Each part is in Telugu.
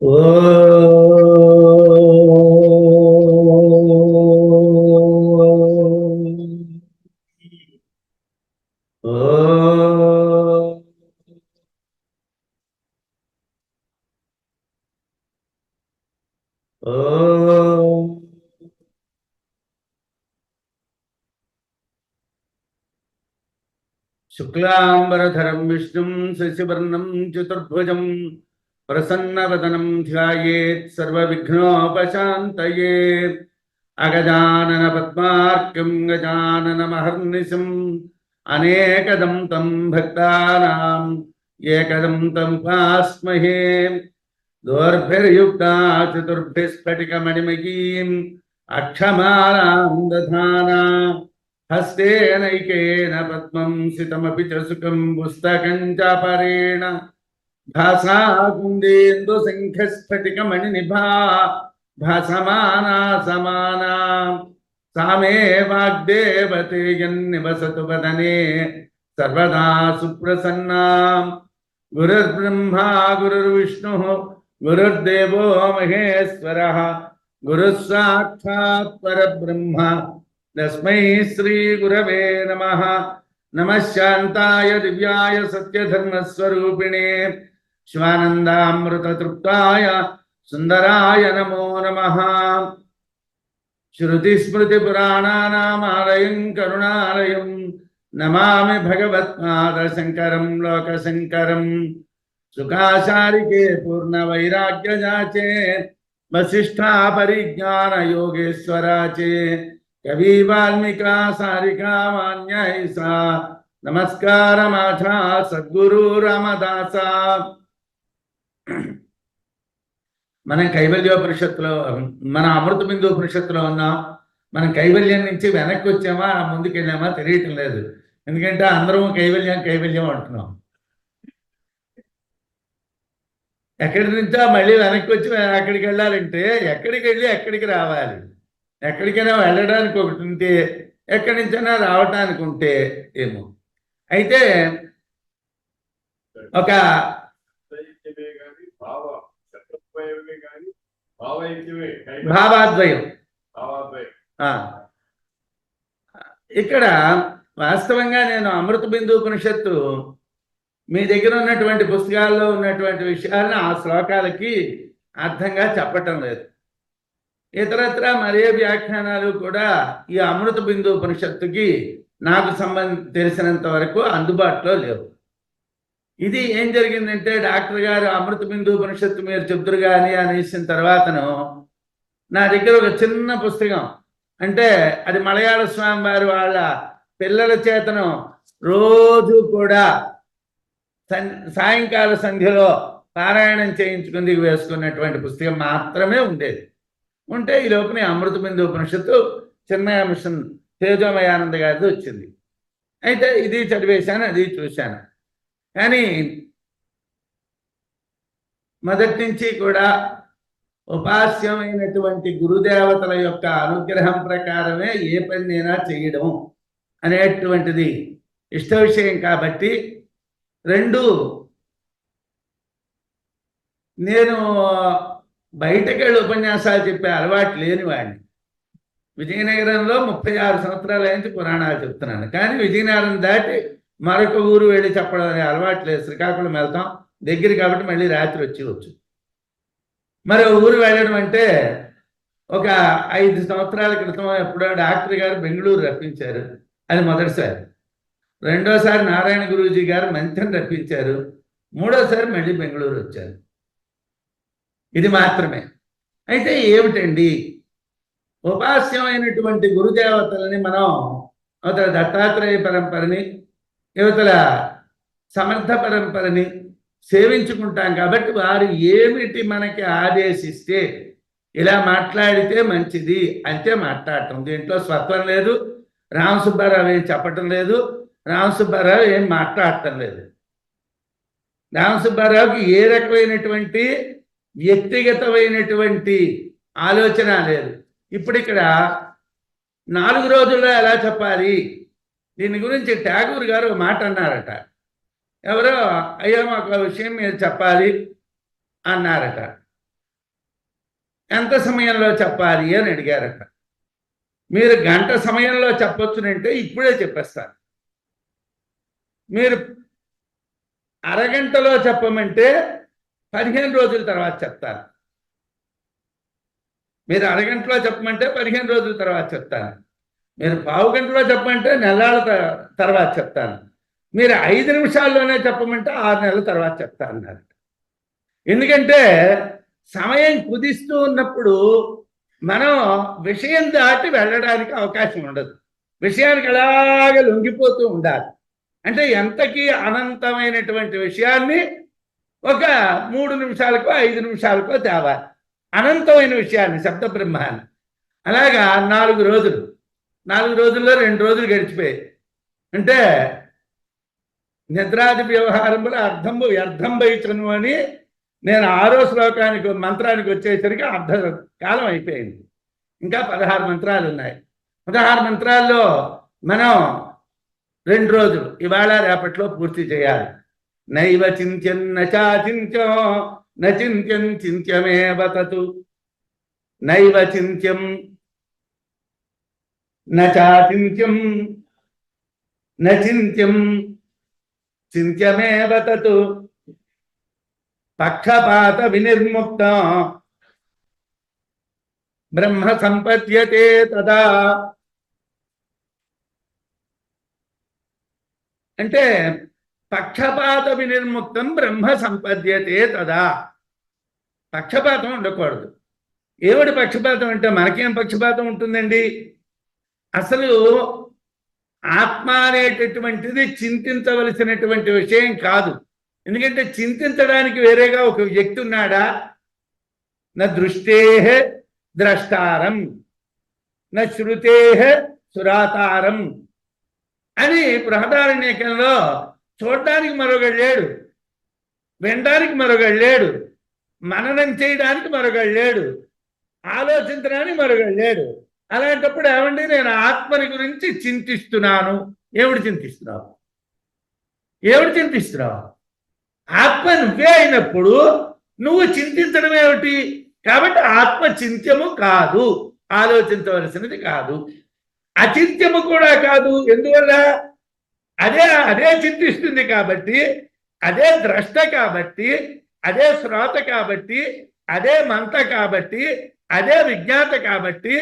ఓ శుక్లాంబరధరం విష్ణుం శశివర్ణం చతుర్భుజం ప్రసన్నవదనం ధ్యాయేత్ సర్వవిఘ్నోపశాంతయే. అగజానన పద్మార్కం గజాననమహర్నిశం అనేకదం తం భక్తానాం ఏకదం తముపాస్మహే. దోర్భిర్యుక్తా చతుర్భిస్ఫటికమణిమయీం అక్షమాలాం దధానా హస్తేనైకేన పద్మం సితమపి చ సుఖం పుస్తకం చాపరేణ భాసా కుందేందు శంఖస్ఫటికమణినిభా భాసమానా సమానా సామే వాగ్దేవతేయన్నివసతు వదనే సర్వదా సుప్రసన్నా. గురుర్బ్రహ్మా గురుర్విష్ణుః గురుర్దేవో మహేశ్వరः గురుః సాక్షాత్ పరబ్రహ్మ తస్మై శ్రీ గురవే నమః. నమః శాంతాయ దివ్యాయ సత్యధర్మస్వరూపిణే శివానందామృతతృప్తాయ సుందరాయ నమో నమః. శృతిస్మృతిపురాణానామాలయం కరుణాలయం నమామి భగవత్పాదశంకరం లోకశంకరం. సుఖాచారికే పూర్ణవైరాగ్యజాచే వసిష్ఠా పరిజ్ఞాన యోగేశ్వరాచే కవి వాల్మీకా సారికా మాన్యైసా నమస్కారమాచా సద్గురు రామదాస. మనం కైవల్యోపనిషత్తులో, మన అమృత బిందు ఉపనిషత్తులో ఉన్నాం. మనం కైవల్యం నుంచి వెనక్కి వచ్చామా ముందుకెళ్ళామా తెలియటం లేదు. ఎందుకంటే అందరం కైవల్యం కైవల్యం అంటున్నాం. ఎక్కడి నుంచో మళ్ళీ వెనక్కి వచ్చి అక్కడికి వెళ్ళాలంటే ఎక్కడికి వెళ్ళి ఎక్కడికి రావాలి? ఎక్కడికైనా వెళ్ళడానికి ఒకటి ఉంటే ఎక్కడి నుంచైనా రావటానికి ఉంటే ఏమో. అయితే ఒక భావాద్వయం ఇక్కడ వాస్తవంగా నేను అమృత బిందు ఉపనిషత్తు మీ దగ్గర ఉన్నటువంటి పుస్తకాల్లో ఉన్నటువంటి విషయాలను ఆ శ్లోకాలకి అర్థంగా చెప్పటం లేదు. ఇతరత్ర మరే వ్యాఖ్యానాలు కూడా ఈ అమృత బిందు ఉపనిషత్తుకి నాకు తెలిసినంత వరకు అందుబాటులో లేవు. ఇది ఏం జరిగిందంటే, డాక్టర్ గారు అమృత బిందు ఉపనిషత్తు మీరు చెప్తురు కానీ అనేసిన తర్వాతను నా దగ్గర ఒక చిన్న పుస్తకం, అంటే అది మలయాళ స్వామి వారి వాళ్ళ పిల్లల చేతను రోజు కూడా సాయంకాల సంధ్యలో పారాయణం చేయించుకుంది వేసుకున్నటువంటి పుస్తకం మాత్రమే ఉండేది. ఉంటే ఈ లోపల అమృత బిందు ఉపనిషత్తు చిన్మయ మిషన్ తేజోమయానంద గారిది వచ్చింది. అయితే ఇది చదివేశాను, అది చూశాను. కానీ మొదటి నుంచి కూడా ఉపాస్యమైనటువంటి గురుదేవతల యొక్క అనుగ్రహం ప్రకారమే ఏ పనినైనా చేయడం అనేటువంటిది ఇష్ట విషయం కాబట్టి, రెండు, నేను బయటకు వెళ్ళి ఉపన్యాసాలు చెప్పే అలవాటు లేని వాడిని. విజయనగరంలో 36 సంవత్సరాల నుంచి పురాణాలు చెప్తున్నాను. కానీ విజయనగరం దాటి మరొక ఊరు వెళ్ళి చెప్పడం అనే అలవాటు లేదు. శ్రీకాకుళం వెళ్తాం, దగ్గర కాబట్టి మళ్ళీ రాత్రి వచ్చి మరో ఊరు వెళ్ళడం అంటే, ఒక 5 సంవత్సరాల క్రితం ఎప్పుడో డాక్టర్ గారు బెంగళూరు రప్పించారు, అది మొదటిసారి. రెండోసారి నారాయణ గురూజీ గారు మంత్రం రప్పించారు. మూడోసారి మళ్ళీ బెంగళూరు వచ్చారు. ఇది మాత్రమే. అయితే ఏమిటండి, ఉపాస్యమైనటువంటి గురుదేవతలని మనం అవతల దత్తాత్రేయ పరంపరని, యువతల సమర్థ పరంపరని సేవించుకుంటాం కాబట్టి వారు ఏమిటి మనకి ఆదేశిస్తే ఇలా మాట్లాడితే మంచిది అంతే మాట్లాడటం. దీంట్లో స్వత్వం లేదు. రామసుబ్బారావు ఏం చెప్పటం లేదు, రామసుబ్బారావు ఏం మాట్లాడటం లేదు. రామసుబ్బారావుకి ఏ రకమైనటువంటి వ్యక్తిగతమైనటువంటి ఆలోచన లేదు. ఇప్పుడు ఇక్కడ 4 రోజుల్లో ఎలా చెప్పాలి దీని గురించి ట్యాగూర్ గారు మాట అన్నారట. ఎవరో అయ్యా మాకు విషయం మీరు చెప్పాలి అన్నారట. ఎంత సమయంలో చెప్పాలి అని అడిగారట. మీరు గంట సమయంలో చెప్పొచ్చునంటే ఇప్పుడే చెప్పేస్తాను. మీరు అరగంటలో చెప్పమంటే 15 రోజుల తర్వాత చెప్తాను. మీరు అరగంటలో చెప్పమంటే 15 రోజుల తర్వాత చెప్తాను. మీరు పావు గంటలో చెప్పమంటే నెలల తర్వాత చెప్తాను. మీరు 5 నిమిషాల్లోనే చెప్పమంటే 6 నెలల తర్వాత చెప్తాను అన్నారు. ఎందుకంటే సమయం కుదిస్తూ ఉన్నప్పుడు మనం విషయం దాటి వెళ్ళడానికి అవకాశం ఉండదు. విషయానికి అలాగే లొంగిపోతూ ఉండాలి. అంటే ఎంతకీ అనంతమైనటువంటి విషయాన్ని ఒక 3 నిమిషాలకో 5 నిమిషాలకో తేవాలి. అనంతమైన విషయాన్ని, శబ్ద బ్రహ్మాన్ని. అలాగా 4 రోజులు, 4 రోజుల్లో 2 రోజులు గడిచిపోయాయి. అంటే నిద్రాది వ్యవహారముల అర్థంబు వ్యర్థం బయటను అని నేను 6వ శ్లోకానికి మంత్రానికి వచ్చేసరికి అర్ధ కాలం అయిపోయింది. ఇంకా 16 మంత్రాలు ఉన్నాయి. 16 మంత్రాల్లో మనం 2 రోజులు, ఇవాళ రేపట్లో పూర్తి చేయాలి. నైవ చింత్యం నచాచింత్యం నచింత్యం చింత్యమేవ తతు. నైవ చింత్యం నచాచింత్యం నచింత్యం చింత్యమేవ తతు. పక్షపాత వినిర్ముక్తం బ్రహ్మ సంపద్యతే తదా. అంటే పక్షపాత వినిర్ముక్తం బ్రహ్మ సంపద్యతే తదా. పక్షపాతం ఉండకూడదు. ఏమిటి పక్షపాతం అంటే మనకేం పక్షపాతం ఉంటుందండి? అసలు ఆత్మ అనేటటువంటిది చింతించవలసినటువంటి విషయం కాదు. ఎందుకంటే చింతించడానికి వేరేగా ఒక వ్యక్తి ఉన్నాడా? నా దృష్టే ద్రష్టారం నా శృతే సురాతారం అని బృహదారణ్యకంలో చూడడానికి మరొకడు లేడు, వినడానికి మరొకడు లేడు, మననం చేయడానికి మరొకడు లేడు, ఆలోచించడానికి మరొకడు లేడు. అలాంటప్పుడు ఏమండి, నేను ఆత్మని గురించి చింతిస్తున్నాను. ఏమిటి చింతిస్తున్నావు? ఏమిటి చింతిస్తున్నావు? ఆత్మ నువ్వే అయినప్పుడు నువ్వు చింతించడం ఏమిటి? కాబట్టి ఆత్మ చింత్యము కాదు, ఆలోచించవలసినది కాదు. అచింత్యము కూడా కాదు. ఎందువల్ల? అదే చింతిస్తుంది కాబట్టి, అదే ద్రష్ట కాబట్టి, అదే శ్రోత కాబట్టి, అదే మంత కాబట్టి, అదే విజ్ఞాత కాబట్టి,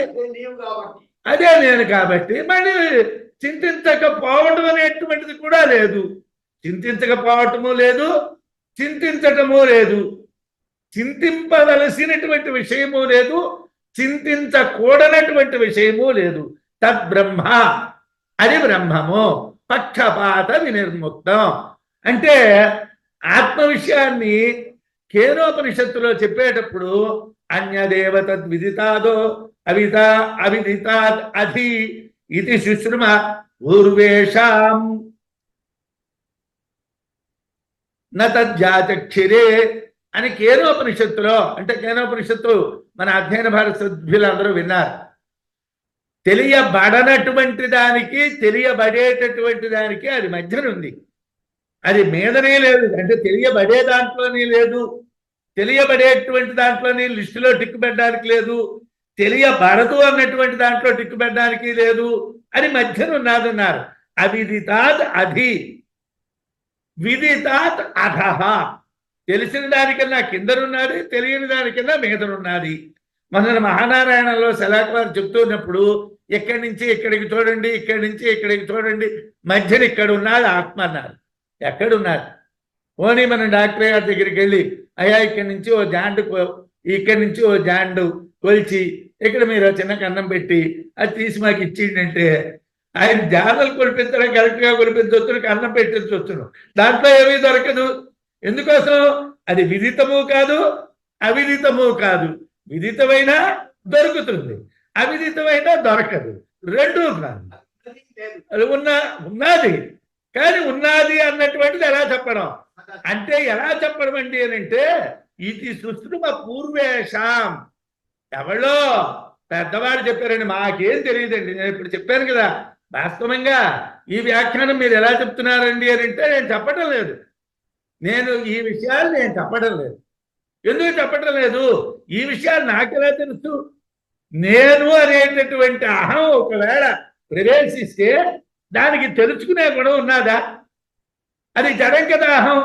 అదే నేను కాబట్టి మళ్ళీ చింతించకపోవటం అనేటువంటిది కూడా లేదు. చింతించకపోవటము లేదు, చింతించటము లేదు. చింతింపవలసినటువంటి విషయము లేదు, చింతించకూడనటువంటి విషయము లేదు. తద్బ్రహ్మ, అది బ్రహ్మము. పక్షపాత వినిర్ముక్తం అంటే ఆత్మ విషయాన్ని కేనోపనిషత్తులో చెప్పేటప్పుడు అన్యదేవ తద్విదితాదో అవిదితాద్ అధి ఇది శుశ్రుమ పూర్వేషాం నతజ్జాచక్షిరే అని కేనోపనిషత్తులో, అంటే కేనోపనిషత్తు మన అధ్యయన భారత సభ్యులందరూ విన్నారు. తెలియబడనటువంటి దానికి, తెలియబడేటటువంటి దానికి అది మధ్యన ఉంది. అది మీదనే లేదు, అంటే తెలియబడే దాంట్లోనే లేదు, తెలియబడేటువంటి దాంట్లోని లిస్టులో టిక్కు పెట్టడానికి లేదు, తెలియబడదు అన్నటువంటి దాంట్లో టిక్కు పెట్టడానికి లేదు, అది మధ్యన ఉన్నదన్నారు. అవిదితాత్ అధి, విదితాత్ అధః. తెలిసిన దానికన్నా కిందనున్నది, తెలియని దానికన్నా మీదనున్నది. మన మహానారాయణలో శలాక వారు చెప్తున్నప్పుడు ఎక్కడి నుంచి ఇక్కడికి చూడండి, ఇక్కడి నుంచి ఇక్కడికి చూడండి, మధ్యన ఇక్కడ ఉన్నది ఆత్మ అన్నారు. ఎక్కడున్నారు? పోనీ మనం డాక్టర్ గారి దగ్గరికి వెళ్ళి, అయ్యా ఇక్కడి నుంచి ఓ జాండు, ఇక్కడి నుంచి ఓ జాండు కొలిచి ఇక్కడ మీరు చిన్న కన్నం పెట్టి అది తీసి మాకు ఇచ్చిండంటే ఆయన జానలు కొలిపించడం కరెక్ట్గా కొలిపించవచ్చు, కన్నం పెట్టించవచ్చు. దాంట్లో ఏమీ దొరకదు. ఎందుకోసం? అది విదితము కాదు, అవిదితము కాదు. విదితమైనా దొరుకుతుంది, అవిదితమైనా దొరకదు. రెండూ కాదు. అది ఉన్నది కానీ ఉన్నది అన్నటువంటిది ఎలా చెప్పడం అంటే, ఎలా చెప్పడం అండి అని అంటే, ఇది సుశ్రుమ పూర్వేషాం. ఎవరో పెద్దవాడు చెప్పారండి, మాకేం తెలియదండి. నేను ఇప్పుడు చెప్పాను కదా, వాస్తవంగా ఈ వ్యాఖ్యానం మీరు ఎలా చెప్తున్నారండి అని అంటే, నేను చెప్పడం లేదు, నేను ఈ విషయాలు నేను చెప్పడం లేదు. ఎందుకు చెప్పటం లేదు? ఈ విషయాలు నాకెలా తెలుసు? నేను అనేటటువంటి అహం ఒకవేళ ప్రవేశిస్తే దానికి తెలుసుకునే గుణం ఉన్నదా? అది జడం కదా అహం.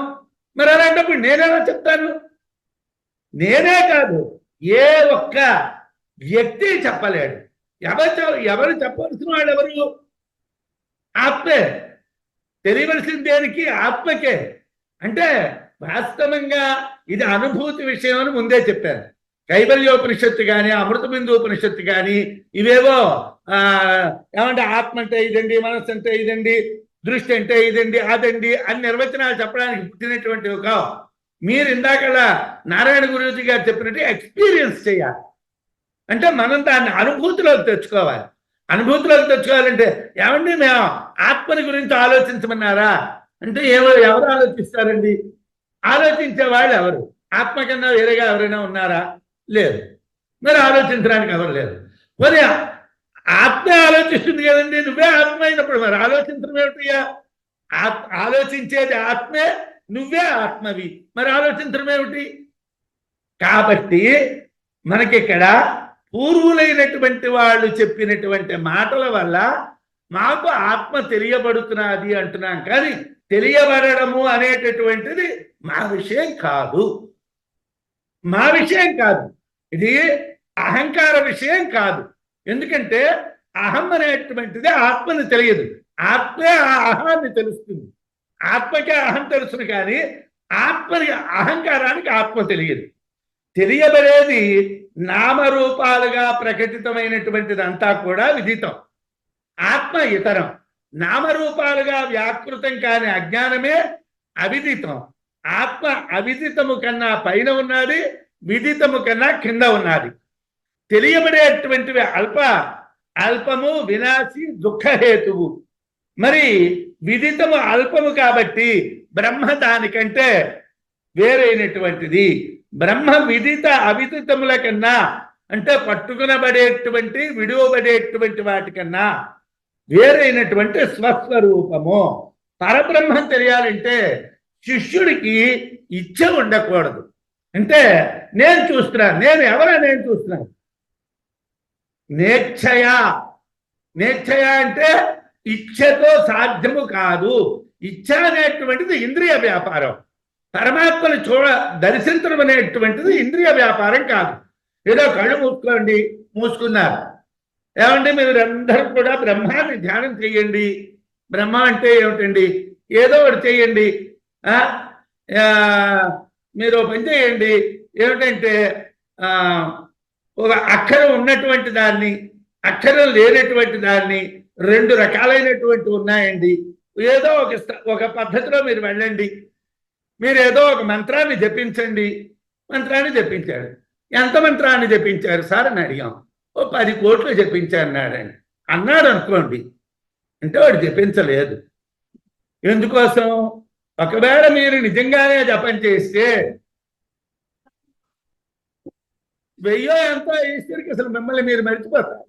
మరి అలాంటప్పుడు నేనేలా చెప్తాను? నేనే కాదు, ఏ ఒక్క వ్యక్తి చెప్పలేడు. ఎవరు చెప్పవలసిన వాళ్ళు ఎవరు? ఆత్మే. తెలియవలసిన దేనికి? ఆత్మకే. అంటే వాస్తవంగా ఇది అనుభూతి విషయం అని ముందే చెప్పాను. కైవల్యోపనిషత్తు కానీ అమృతబిందుపనిషత్తు కానీ ఇవేవో ఏమంటే ఆత్మ అంటే ఇదండి, మనస్సు అంటే ఇదండి, దృష్టి అంటే ఇదండి, అదండి అని నిర్వచనాలు చెప్పడానికి పుట్టినటువంటివి కావు. మీరు ఇందాకలా నారాయణ గురూజీ గారు చెప్పినట్టు ఎక్స్పీరియన్స్ చేయాలి. అంటే మనం దాన్ని అనుభూతిలోకి తెచ్చుకోవాలి. అనుభూతిలోకి తెచ్చుకోవాలంటే ఏమండి మేము ఆత్మని గురించి ఆలోచించమన్నారా అంటే ఎవరు ఆలోచిస్తారండి? ఆలోచించే వాళ్ళు ఎవరు? ఆత్మ కన్నా వేరేగా ఎవరైనా ఉన్నారా? లేదు. మరి ఆలోచించడానికి ఎవరు లేరు. మరి ఆత్మే ఆలోచిస్తుంది కదండి. నువ్వే ఆత్మ అయినప్పుడు మరి ఆలోచించడం ఏమిటయ్యా? ఆలోచించేది ఆత్మే, నువ్వే ఆత్మవి, మరి ఆలోచించడం ఏమిటి? కాబట్టి మనకిక్కడ పూర్వులైనటువంటి వాళ్ళు చెప్పినటువంటి మాటల వల్ల మాకు ఆత్మ తెలియబడుతున్నది అంటున్నాం. కానీ తెలియబడము అనేటటువంటిది మా విషయం కాదు. మా విషయం కాదు, ఇది అహంకార విషయం కాదు. ఎందుకంటే అహం అనేటువంటిది ఆత్మని తెలియదు, ఆత్మే ఆ అహాన్ని తెలుస్తుంది. ఆత్మకే అహం తెలుసును కానీ ఆత్మని అహంకారానికి ఆత్మ తెలియదు. తెలియబడేది నామరూపాలుగా ప్రకటితమైనటువంటిదంతా కూడా విదితం, ఆత్మ ఇతరం. నామరూపాలుగా వ్యాకృతం కాని అజ్ఞానమే అవిదితం. ఆత్మ అవిదితము కన్నా పైన ఉన్నది, విదితము కన్నా కింద ఉన్నది. తెలియబడేటువంటివి అల్పము, వినాశి, దుఃఖహేతువు. మరి విదితము అల్పము కాబట్టి బ్రహ్మ దానికంటే వేరైనటువంటిది. బ్రహ్మ విదిత అవిదితముల కన్నా అంటే పట్టుకునబడేటువంటి విడువబడేటువంటి వాటికన్నా వేరైనటువంటి స్వస్వరూపము. పరబ్రహ్మం తెలియాలంటే శిష్యుడికి ఇచ్చ ఉండకూడదు. అంటే నేను చూస్తున్నాను, నేను ఎవరా నేను చూస్తున్నాను. నేచ్ఛయ అంటే ఇచ్ఛతో సాధ్యము కాదు. ఇచ్ఛ అనేటువంటిది ఇంద్రియ వ్యాపారం. పరమాత్మను దర్శించడం అనేటువంటిది ఇంద్రియ వ్యాపారం కాదు. ఏదో కళ్ళు మూసుకున్నారు. ఏమంటే మీరందరూ కూడా బ్రహ్మాన్ని ధ్యానం చేయండి. బ్రహ్మ అంటే ఏమిటండి? ఏదో ఒకటి చేయండి. మీరు పని చేయండి. ఏమిటంటే ఒక అక్షరం ఉన్నటువంటి దాన్ని, అక్షరం లేనటువంటి దాన్ని, రెండు రకాలైనటువంటి ఉన్నాయండి. ఏదో ఒక పద్ధతిలో మీరు వెళ్ళండి. మీరు ఏదో ఒక మంత్రాన్ని జపించండి. మంత్రాన్ని జపించాడు. ఎంత మంత్రాన్ని జపించారు సార్ అని అడిగాం. 10 కోట్లు జపించాడు అన్నాడు అనుకోండి. అంటే వాడు జపించలేదు. ఎందుకోసం? ఒకవేళ మీరు నిజంగానే జపం చేస్తే 1000 ఎంతో ఈశ్వరికి అసలు మిమ్మల్ని మీరు మర్చిపోతారు.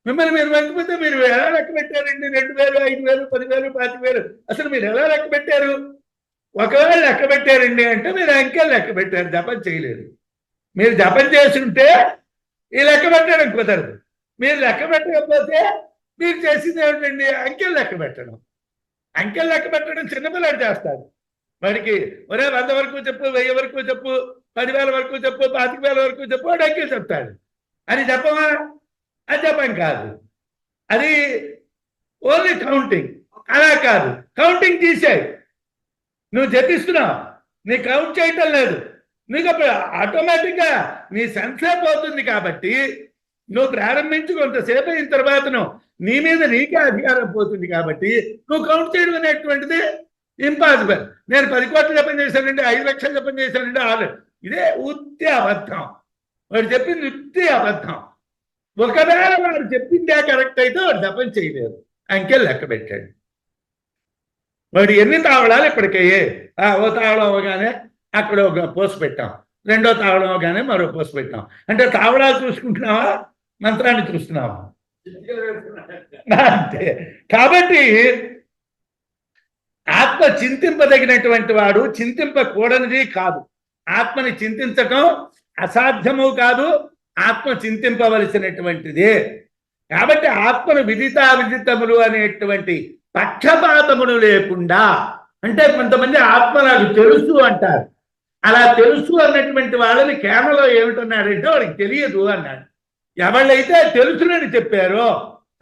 మిమ్మల్ని మీరు మర్చిపోతే మీరు ఎలా లెక్క పెట్టారండి? 2000, 5000, 10,000, 25,000 అసలు మీరు ఎలా లెక్క పెట్టారు? ఒకవేళ లెక్క పెట్టారండి అంటే మీరు అంకెలు లెక్క పెట్టారు, జపం చేయలేదు. మీరు జపం చేస్తుంటే ఈ లెక్క పెట్టడం కుదరదు. మీరు లెక్క పెట్టకపోతే మీరు చేసింది ఏమిటండి? అంకెలు లెక్క పెట్టడం. అంకెలు లెక్క పెట్టడం చిన్నపిల్లడు చేస్తాడు. వాడికి ఒరే 100 వరకు చెప్పు, 1000 వరకు చెప్పు, 10,000 వరకు చెప్పు, 25,000 వరకు చెప్పు, వాడు అంకెలు చెప్తాడు. అది చెప్పమా? అది జపం కాదు. అది ఓన్లీ కౌంటింగ్. అలా కాదు, కౌంటింగ్ తీసేయి. నువ్వు జపిస్తున్నావు, నీ కౌంట్ చేయటం లేదు. నీకు అప్పుడు ఆటోమేటిక్గా నీ సెన్సే పోతుంది. కాబట్టి నువ్వు ప్రారంభించి కొంతసేపు అయిన తర్వాతను నీ మీద నీకే అధికారం పోతుంది. కాబట్టి నువ్వు కౌంట్ చేయడం అనేటువంటిది ఇంపాసిబుల్. నేను 10 కోట్లు జపం చేశానండి, 5 లక్షలు జపం చేశానండి, 6. ఇదే ఉత్తి అబద్ధం. వాడు చెప్పింది ఉత్తి అబద్ధం. ఒకవేళ వాడు చెప్పిందే కరెక్ట్ అయితే వాడు జపం చేయలేదు, అంకెలు లెక్క పెట్టాడు. వాడు ఎన్ని తావళాలు ఇప్పటికయ్యే? ఓ తావళం అవగానే అక్కడ ఒక పోసు పెట్టాం, రెండో తావళం అవగానే మరో పోసు పెట్టాం. అంటే తావళాలు చూసుకుంటున్నావా, మంత్రాన్ని చూస్తున్నావా? అంతే. కాబట్టి ఆత్మ చింతింపదగినటువంటి వాడు, చింతింపకూడనిది కాదు. ఆత్మని చింతించటం అసాధ్యము కాదు, ఆత్మ చింతింపవలసినటువంటిదే. కాబట్టి ఆత్మను విదితములు అనేటువంటి పక్షపాతములు లేకుండా, అంటే కొంతమంది ఆత్మ నాకు తెలుసు అంటారు. అలా తెలుసు అన్నటువంటి వాళ్ళని కేరళలో ఏమిటన్నాడంటే వాడికి తెలియదు అన్నాడు. ఎవళ్ళైతే తెలుసునని చెప్పారో,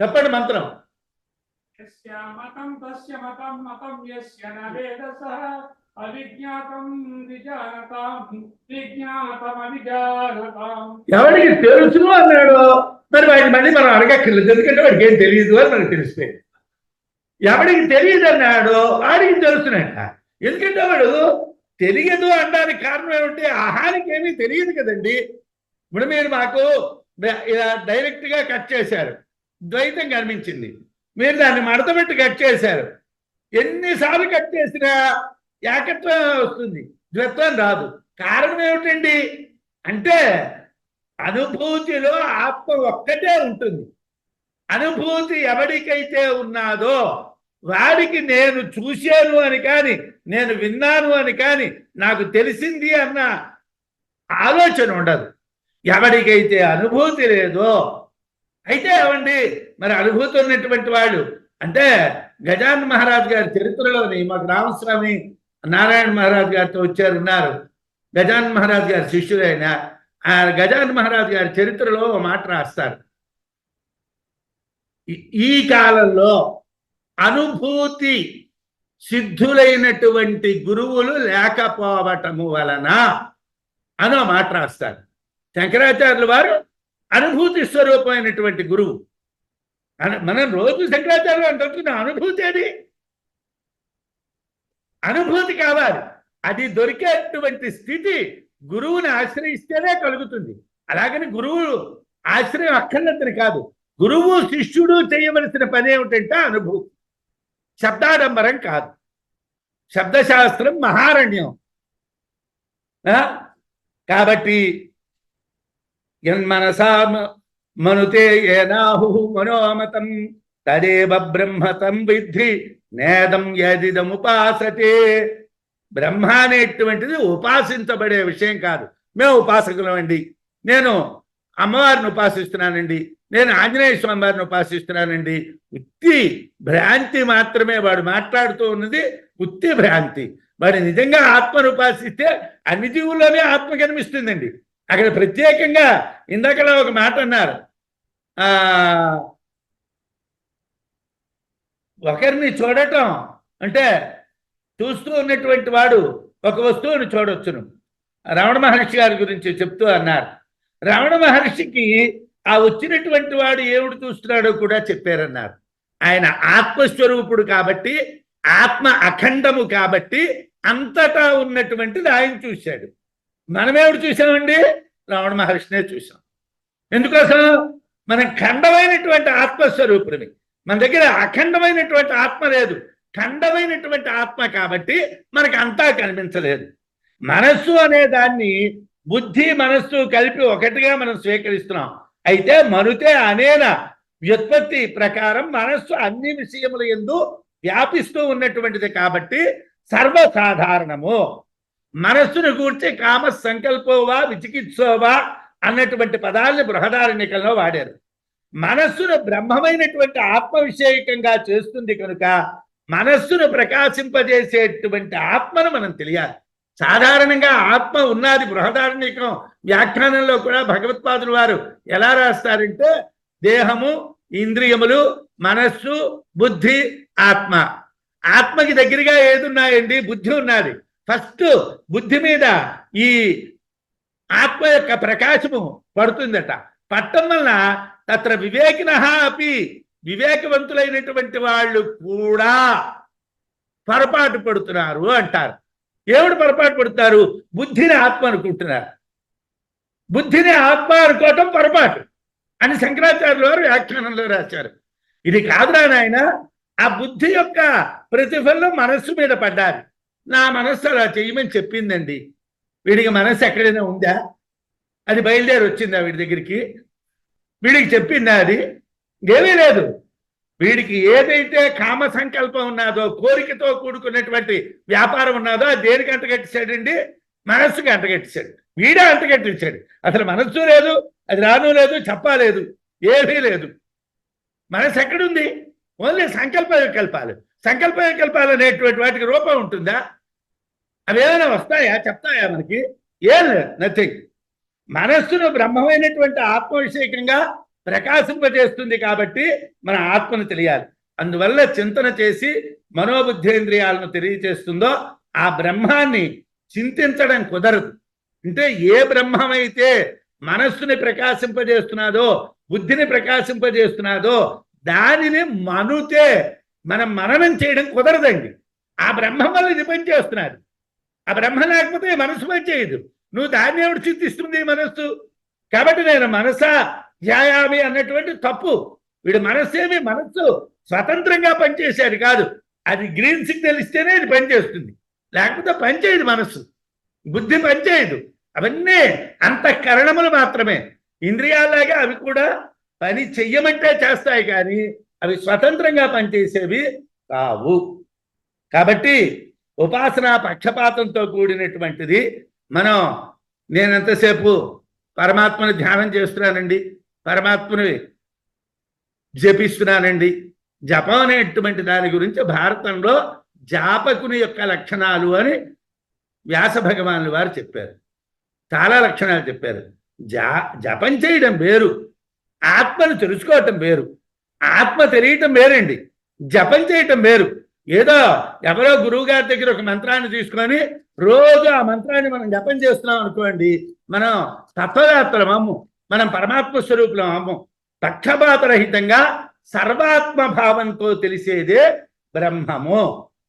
చెప్పండి మంత్రం. ఎవరికి తెలుసు అన్నాడో మరి వాడిని మళ్ళీ మనం అడగక్కర్లేదు, ఎందుకంటే వాడికి ఏం తెలియదు అని మనకు తెలిసిపోయింది. ఎవడికి తెలియదు అన్నాడో వాడికి తెలుసునంట, ఎందుకంటే వాడు తెలియదు అనడానికి కారణం ఏమిటి? ఆహానికి ఏమీ తెలియదు కదండి. ఇప్పుడు మీరు మాకు ఇలా డైరెక్ట్ గా కట్ చేశారు, ద్వైతం కనిపించింది, మీరు దాన్ని మడతపెట్టి కట్ చేశారు. ఎన్నిసార్లు కట్ చేసినా ఏకత్వం వస్తుంది, ద్వైత్వం రాదు. కారణం ఏమిటండి అంటే అనుభూతిలో ఆత్మ ఒక్కటే ఉంటుంది. అనుభూతి ఎవరికైతే ఉన్నాదో వాడికి నేను చూశాను అని కానీ, నేను విన్నాను అని కానీ, నాకు తెలిసింది అన్న ఆలోచన ఉండదు. ఎవరికైతే అనుభూతి లేదో, అయితే ఏమండి మరి అనుభూతి ఉన్నటువంటి వాళ్ళు అంటే గజానన మహారాజ్ గారి చరిత్రలోని మాకు రామస్వామి నారాయణ మహారాజ్ గారితో ఉన్నారు. గజానన మహారాజ్ గారి శిష్యుడైన ఆ గజానన మహారాజ్ గారి చరిత్రలో మాట రాస్తారు. ఈ కాలంలో అనుభూతి సిద్ధులైనటువంటి గురువులు లేకపోవటము వలన అనో మాట రాస్తారు. శంకరాచార్యుల వారు అనుభూతి స్వరూపమైనటువంటి గురువు. మనం రోజు శంకరాచార్యులు అంటున్న అనుభూతి, అది అనుభూతి కావాలి. అది దొరికేటువంటి స్థితి గురువుని ఆశ్రయిస్తేనే కలుగుతుంది. అలాగని గురువు ఆశ్రయం అక్కర్లేదని కాదు. గురువు శిష్యుడు చేయవలసిన పని ఏమిటంటే అనుభూతి, శబ్దాడంబరం కాదు. శబ్దశాస్త్రం మహారణ్యం. కాబట్టి యన్మనసా మనుతే ఏనాహు మనోమతం తదేవ బ్రహ్మతం విద్ధి నేదం యదిదముపాసతే. బ్రహ్మ అనేటువంటిది ఉపాసించబడే విషయం కాదు. మేము ఉపాసకులమండి, నేను అమ్మవారిని ఉపాసిస్తున్నానండి, నేను ఆంజనేయ స్వామి వారిని ఉపాసిస్తున్నానండి, ఉత్తి భ్రాంతి మాత్రమే. వాడు మాట్లాడుతూ ఉన్నది ఉత్తి భ్రాంతి. వాడు నిజంగా ఆత్మను ఉపాసిస్తే అన్ని జీవుల్లోనే ఆత్మ కనిపిస్తుందండి. అక్కడ ప్రత్యేకంగా ఇందాకలా ఒక మాట అన్నారు, ఒకరిని చూడటం అంటే చూస్తూ ఉన్నటువంటి వాడు ఒక వస్తువుని చూడొచ్చును. రమణ మహర్షి గారి గురించి చెప్తూ అన్నారు. రమణ మహర్షికి ఆ వచ్చినటువంటి వాడు ఏమిటి చూస్తున్నాడో కూడా చెప్పారన్నారు. ఆయన ఆత్మస్వరూపుడు కాబట్టి, ఆత్మ అఖండము కాబట్టి అంతటా ఉన్నటువంటిది ఆయన చూశాడు. మనమేమిటి చూసామండి? రమణ మహర్షినే చూసాం. ఎందుకోసం? మనం ఖండమైనటువంటి ఆత్మస్వరూపుడిని. మన దగ్గర అఖండమైనటువంటి ఆత్మ లేదు, ఖండమైనటువంటి ఆత్మ కాబట్టి మనకు అంతా కనిపించలేదు. మనస్సు అనే దాన్ని బుద్ధి మనస్సు కలిపి ఒకటిగా మనం స్వీకరిస్తున్నాం. అయితే మనుతే అనేన వ్యుత్పత్తి ప్రకారం మనస్సు అన్ని విషయముల యందు వ్యాపిస్తూ ఉన్నటువంటిది కాబట్టి సర్వసాధారణము. మనస్సును గూర్చి కామ సంకల్పోవా విచికిత్సోవా అన్నటువంటి పదాలని బృహదారణ్యకంలో వాడారు. మనస్సును బ్రహ్మమైనటువంటి ఆత్మ విషయకంగా చేస్తుంది కనుక మనస్సును ప్రకాశింపజేసేటువంటి ఆత్మను మనం తెలియాలి. సాధారణంగా ఆత్మ ఉన్నది బృహదారణ్యకం వ్యాఖ్యానంలో కూడా భగవత్పాదులు వారు ఎలా రాస్తారంటే దేహము, ఇంద్రియములు, మనస్సు, బుద్ధి, ఆత్మ. ఆత్మకి దగ్గరగా ఏది ఉన్నాయండి? బుద్ధి ఉన్నది. ఫస్ట్ బుద్ధి మీద ఈ ఆత్మ యొక్క ప్రకాశము పడుతుందట. పట్టం వలన తత్ర వివేకినః అపి, వివేకవంతులైనటువంటి వాళ్ళు కూడా పొరపాటు పడుతున్నారు అంటారు. ఏమిటి పొరపాటు పడుతున్నారు? బుద్ధిని ఆత్మ అనుకుంటున్నారు. బుద్ధిని ఆత్మ అనుకోవటం పొరపాటు అని శంకరాచార్యుల వారు వ్యాఖ్యానంలో రాశారు. ఇది కాదురా నాయన, ఆ బుద్ధి యొక్క ప్రతిఫలం మనస్సు మీద పడ్డారు. నా మనస్సు అలా చెయ్యమని చెప్పిందండి. వీడికి మనస్సు ఎక్కడైనా ఉందా? అది బయలుదేరి వచ్చిందా వీడి దగ్గరికి? వీడికి చెప్పిందా? అది ఏమీ లేదు. వీడికి ఏదైతే కామ సంకల్పం ఉన్నదో, కోరికతో కూడుకున్నటువంటి వ్యాపారం ఉన్నదో అది దేనికి అంటగట్టేశాడండి? మనస్సుకి అంటగట్టించాడు. వీడే అంటగట్టించాడు. అసలు మనస్సు లేదు, అది రాను లేదు, చెప్పలేదు, ఏమీ లేదు. మనసు ఎక్కడుంది? ఓన్లీ సంకల్ప వికల్పాలు. సంకల్ప వికల్పాలు అనేటువంటి వాటికి రూపం ఉంటుందా? అవి ఏమైనా వస్తాయా, చెప్తాయా మనకి? ఏం లేదు, నథింగ్. మనస్సును బ్రహ్మమైనటువంటి ఆత్మవిషేకంగా ప్రకాశింపజేస్తుంది కాబట్టి మన ఆత్మను తెలియాలి. అందువల్ల చింతన చేసి మనోబుద్ధేంద్రియాలను తెలియచేస్తుందో ఆ బ్రహ్మాన్ని చింతించడం కుదరదు. అంటే ఏ బ్రహ్మమైతే మనస్సుని ప్రకాశింపజేస్తున్నాదో, బుద్ధిని ప్రకాశింపజేస్తున్నాదో దానిని మనుతే మనం మననం చేయడం కుదరదండి. ఆ బ్రహ్మం వల్ల ఇది పనిచేస్తున్నారు. ఆ బ్రహ్మ లేకపోతే మనసు పనిచేయదు. నువ్వు దాన్ని ఎవడు చింతిస్తుంది? మనస్సు. కాబట్టి నేను మనసా ధ్యాయామి అన్నటువంటి తప్పు. వీడు మనస్సేమి, మనస్సు స్వతంత్రంగా పనిచేసేది కాదు. అది గ్రీన్ సిగ్నల్ ఇస్తేనే ఇది పనిచేస్తుంది, లేకపోతే పనిచేయదు. మనస్సు, బుద్ధి పనిచేయదు. అవన్నీ అంతఃకరణములు మాత్రమే. ఇంద్రియాలాగా అవి కూడా పని చెయ్యమంటే చేస్తాయి, కానీ అవి స్వతంత్రంగా పనిచేసేవి కావు. కాబట్టి ఉపాసనా పక్షపాతంతో కూడినటువంటిది. మనం నేనెంతసేపు పరమాత్మని ధ్యానం చేస్తున్నానండి, పరమాత్మని జపిస్తున్నానండి. జపం అనేటువంటి దాని గురించి భారతంలో జాపకుని యొక్క లక్షణాలు అని వ్యాస భగవానులు వారు చెప్పారు. చాలా లక్షణాలు చెప్పారు. జపం చేయడం వేరు, ఆత్మను తెలుసుకోవటం వేరు. ఆత్మ తెలియటం వేరండి, జపం చేయటం వేరు. ఏదో ఎవరో గురువు గారి దగ్గర ఒక మంత్రాన్ని తీసుకొని రోజు ఆ మంత్రాన్ని మనం జపం చేస్తున్నాం అనుకోండి, మనం తత్వవేత్తలం అమ్ము, మనం పరమాత్మ స్వరూపులం అమ్ము. పక్షపాతరహితంగా సర్వాత్మ భావంతో తెలిసేదే బ్రహ్మము.